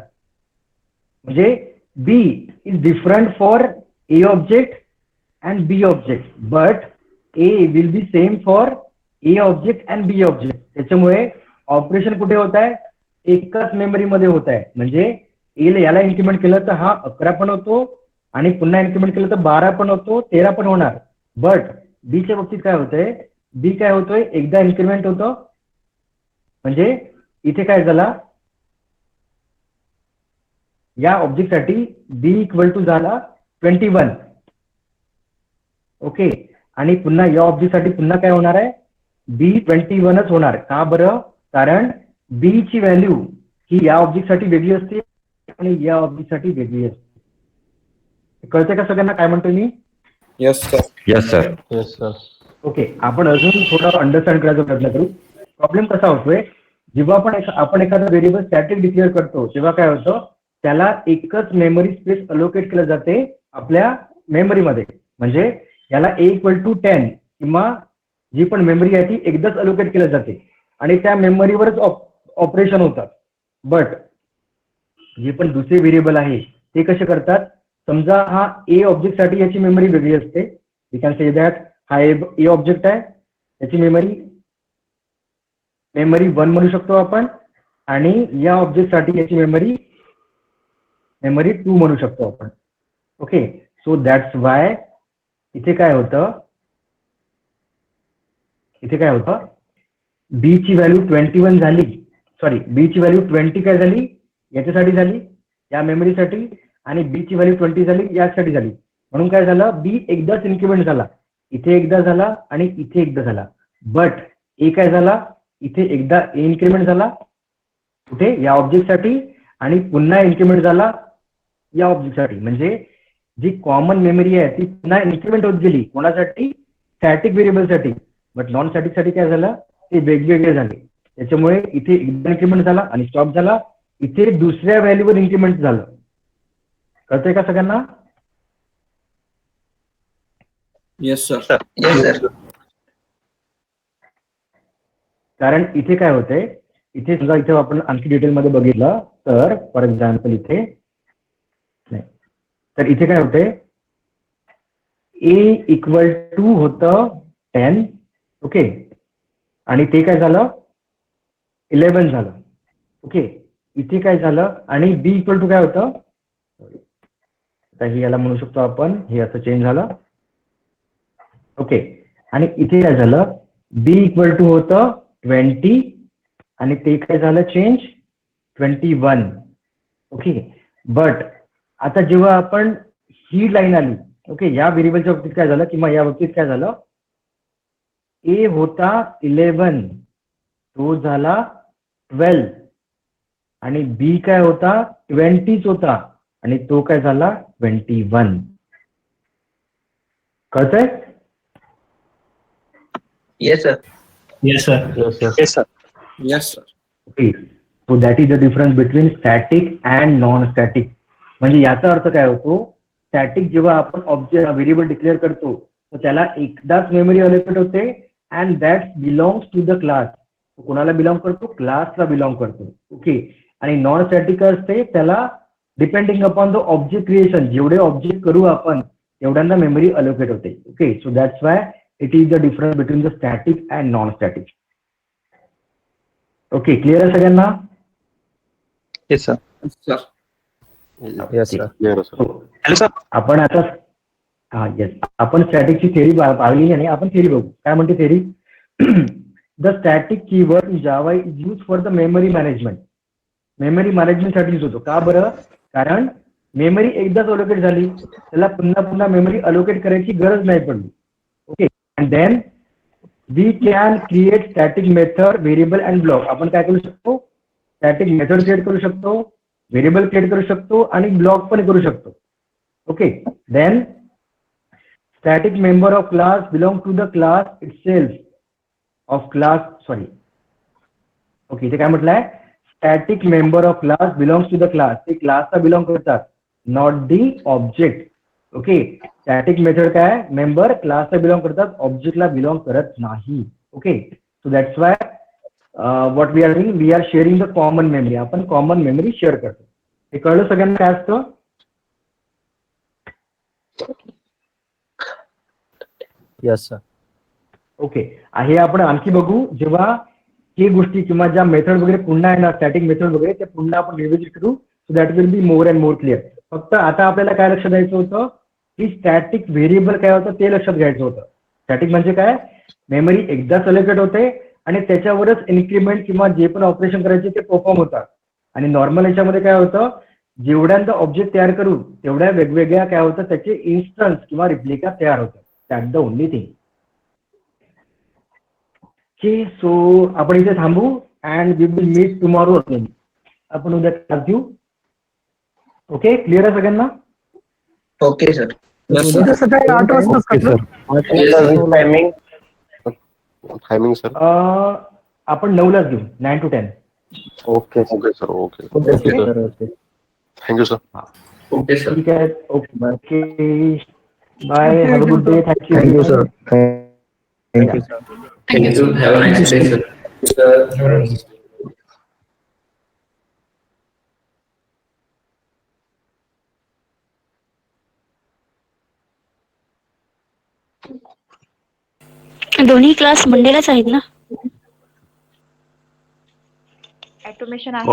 म्हणजे B is different for A object and B object, but A will be same for A object and B object. त्याच्यामुळे ऑपरेशन कुठे होत आहे? एकच मेमरीमध्ये होत आहे. म्हणजे ए याला इन्क्रीमेंट केलं तर हा 11 पण होतो आणि पुन्हा इन्क्रीमेंट केलं तर 12 पण होतो, 13 पण होणार. बट बीच्या बाबतीत काय होतंय? बी काय होतोय? एकदा इन्क्रीमेंट होतं. म्हणजे इथे काय झाला? या ऑब्जेक्टसाठी बी = झाला 21. ओके, आणि पुन्हा या ऑब्जेक्टसाठी पुन्हा काय होणार आहे? बी 21च होणार. का बरं? कारण बी ची व्हॅल्यू ही या ऑब्जेक्टसाठी वेगळी असते आणि या ऑब्जेक्टसाठी वेगळी असते. कळतंय का सगळ्यांना काय म्हणतोय मी? Yes sir. Yes sir. Yes sir. Okay, आपण अजून थोडं अंडरस्टँड करायचा प्रयत्न करू. प्रॉब्लेम कसा होतोय? जेव्हा आपण एखादा व्हेरिएबल स्टॅटिक डिक्लेअर करतो तेव्हा काय होतं? त्याला एकच मेमरी स्पेस अलोकेट केलं जाते आपल्या मेमरीमध्ये. म्हणजे याला A = 10 किंवा जी पण मेमरी आहे ती एकदाच अलोकेट केलं जाते आणि त्या मेमरीवरच ऑपरेशन होतात. बट जे पण दुसरे व्हेरिएबल आहे ते कसे करतात? समजा हा ए ऑब्जेक्ट साठी याची मेमरी वेगळी असते. वी कॅन से दॅट हा ए ऑब्जेक्ट आहे, याची मेमरी 1 म्हणू शकतो आपण आणि या ऑब्जेक्ट साठी याची मेमरी 2 म्हणू शकतो आपण. ओके, सो दॅट्स वाय इथे काय होतं? बी ची व्हॅल्यू 21 झाली. सॉरी, बी ची व्हॅल्यू 20 काय झाली? याच्यासाठी झाली, या मेमरीसाठी. आणि बी ची व्हॅल्यू 20 झाली यासाठी झाली. म्हणून काय झालं? बी एकदाच इन्क्रीमेंट झाला. इथे एकदा झाला आणि इथे एकदा झाला. बट ए काय झाला? इथे एकदा ए इन्क्रीमेंट झाला कुठे? या ऑब्जेक्टसाठी आणि पुन्हा इन्क्रीमेंट झाला या ऑब्जेक्टसाठी. म्हणजे जी कॉमन मेमरी आहे ती पुन्हा इन्क्रीमेंट होत गेली. कोणासाठी? स्टॅटिक व्हेरिएबलसाठी. बट नॉन स्टॅटिक साठी काय झालं? ते वेगवेगळे झाले. त्याच्यामुळे इथे एकदा इन्क्रीमेंट झाला आणि स्टॉप झाला, इथे दुसऱ्या व्हॅल्यूवर इन्क्रीमेंट झालं. कळतंय का सगळ्यांना? Yes, sir. Yes, sir. कारण इथे काय होतंय, इथे समजा इथे आपण आणखी डिटेलमध्ये बघितलं तर फॉर एक्झाम्पल इथे नाही, तर इथे काय होतंय, ए इक्वल टू होतं 10, ओके, आणि ते काय झालं 11 झालं. ओके, इथे काय झालं आणि बी इक्वल टू काय होतं, आता ही याला म्हणू शकतो आपण, हे असं चेंज झालं. ओके, आणि इथे काय झालं, बी इक्वल टू होतं 20 आणि ते काय झालं चेंज 21. ओके, बट आता जेव्हा आपण ही लाईन आली, ओके, या व्हेरिएबलच्या बाबतीत काय झालं किंवा या बाबतीत काय झालं, ए होता 11 तो झाला 12 आणि बी काय होता 20 होता आणि तो काय झाला 21. कळतंय? Yes, sir. Yes, sir. Yes, sir. Okay, so that is the difference between static and non static. म्हणजे याचा अर्थ काय होतो, स्टॅटिक जेव्हा आपण ऑब्जेक्ट व्हेरिएबल डिक्लेअर करतो तर त्याला एकदाच मेमरी अलोकेट होते and that belongs to the class. कोणाला बिलॉंग करतो, क्लासला बिलॉंग करतो. ओके, आणि नॉन स्टॅटिक असते त्याला depending upon the object creation, जेवढे ऑब्जेक्ट करू आपण तेवढ्यांना मेमरी अलोकेट होते. Okay, so that's why it is the difference between the static and non static. Okay, clear आहे सगळ्यांना? Yes, sir. Sir. Yes, sir. Hello, sir. आपण आता yes, आपण स्टॅटिकची theory पाहिली आणि आपण थेरी बघू. काय म्हणते theory? The static keyword in Java is use for the memory management. Memory मॅनेजमेंटसाठी यूज होतो. का बरं? कारण मेमरी एकदाच अलोकेट झाली, त्याला पुन्हा पुन्हा मेमरी अलोकेट करायची गरज नाही पडली. Okay, and then we can create static method, variable and block. आपण काय करू शकतो, स्टॅटिक मेथड क्रिएट करू शकतो, व्हेरिएबल क्रिएट करू शकतो आणि ब्लॉक पण करू शकतो. Okay, then static member of class belong to the class itself of class, sorry, okay, इथे काय म्हटलंय, static member of class belongs to the class, ते क्लासला बिलॉंग करतात, not the object. Okay, static method काय, मेंबर क्लासला belong करतात, ऑब्जेक्टला बिलॉंग करत नाही. Okay, so that's why what we are doing, we are sharing the common memory. आपण कॉमन मेमरी शेअर करतो. हे कळलं सगळ्यांना काय असतं? Yes, sir. ओके, हे आपण आणखी बघू जेव्हा हे गोष्टी किंवा ज्या मेथड वगैरे पुन्हा आहे ना, स्टॅटिक मेथड वगैरे, ते पुन्हा आपण रिव्हिजिट करू. So that will be more and more clear. फक्त आता आपल्याला काय लक्षात द्यायचं होतं की स्टॅटिक व्हेरिएबल काय होतं ते लक्षात घ्यायचं होतं. स्टॅटिक म्हणजे काय, मेमरी एकदाच अलोकेट होते आणि त्याच्यावरच इन्क्रीमेंट किंवा जे पण ऑपरेशन करायचे ते परफॉर्म होतात. आणि नॉर्मल याच्यामध्ये काय होतं, जेवढ्यांदा ऑब्जेक्ट तयार करू तेवढ्या वेगवेगळ्या काय होतं त्याचे इन्स्टन्स किंवा रिप्लिका तयार होतात. That the only thing. Okay, so आपण इथे थांबू and we will meet tomorrow again. आपण उद्या क्लास घेऊ. ओके, क्लिअर आहे सगळ्यांना? Okay, sir. उद्या सकाळी 8 वाजता Timing. Timing, sir. आपण 9लाच घेऊ, 9 to 10. Okay, sir. Okay. Thank you, sir. Okay, sir. ठीक आहे. Okay, bye, have a good day. Thank you. Thank you sir. Thank you, sir. Thank you. Have a nice day, sir. दोन्ही class मंडेलाच आहेत ना?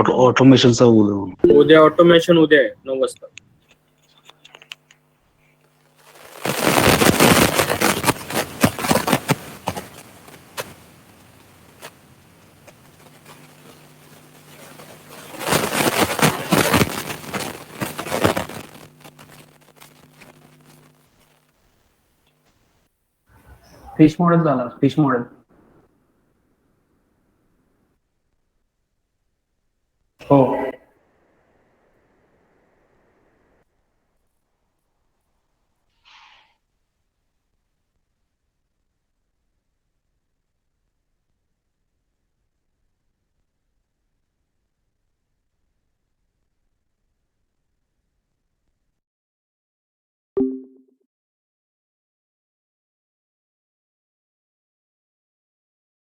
ऑटोमेशनचा उद्या automation उद्या आहे 9 वाजता. फिश मॉडेल झाला, फिश मॉडेल. हो.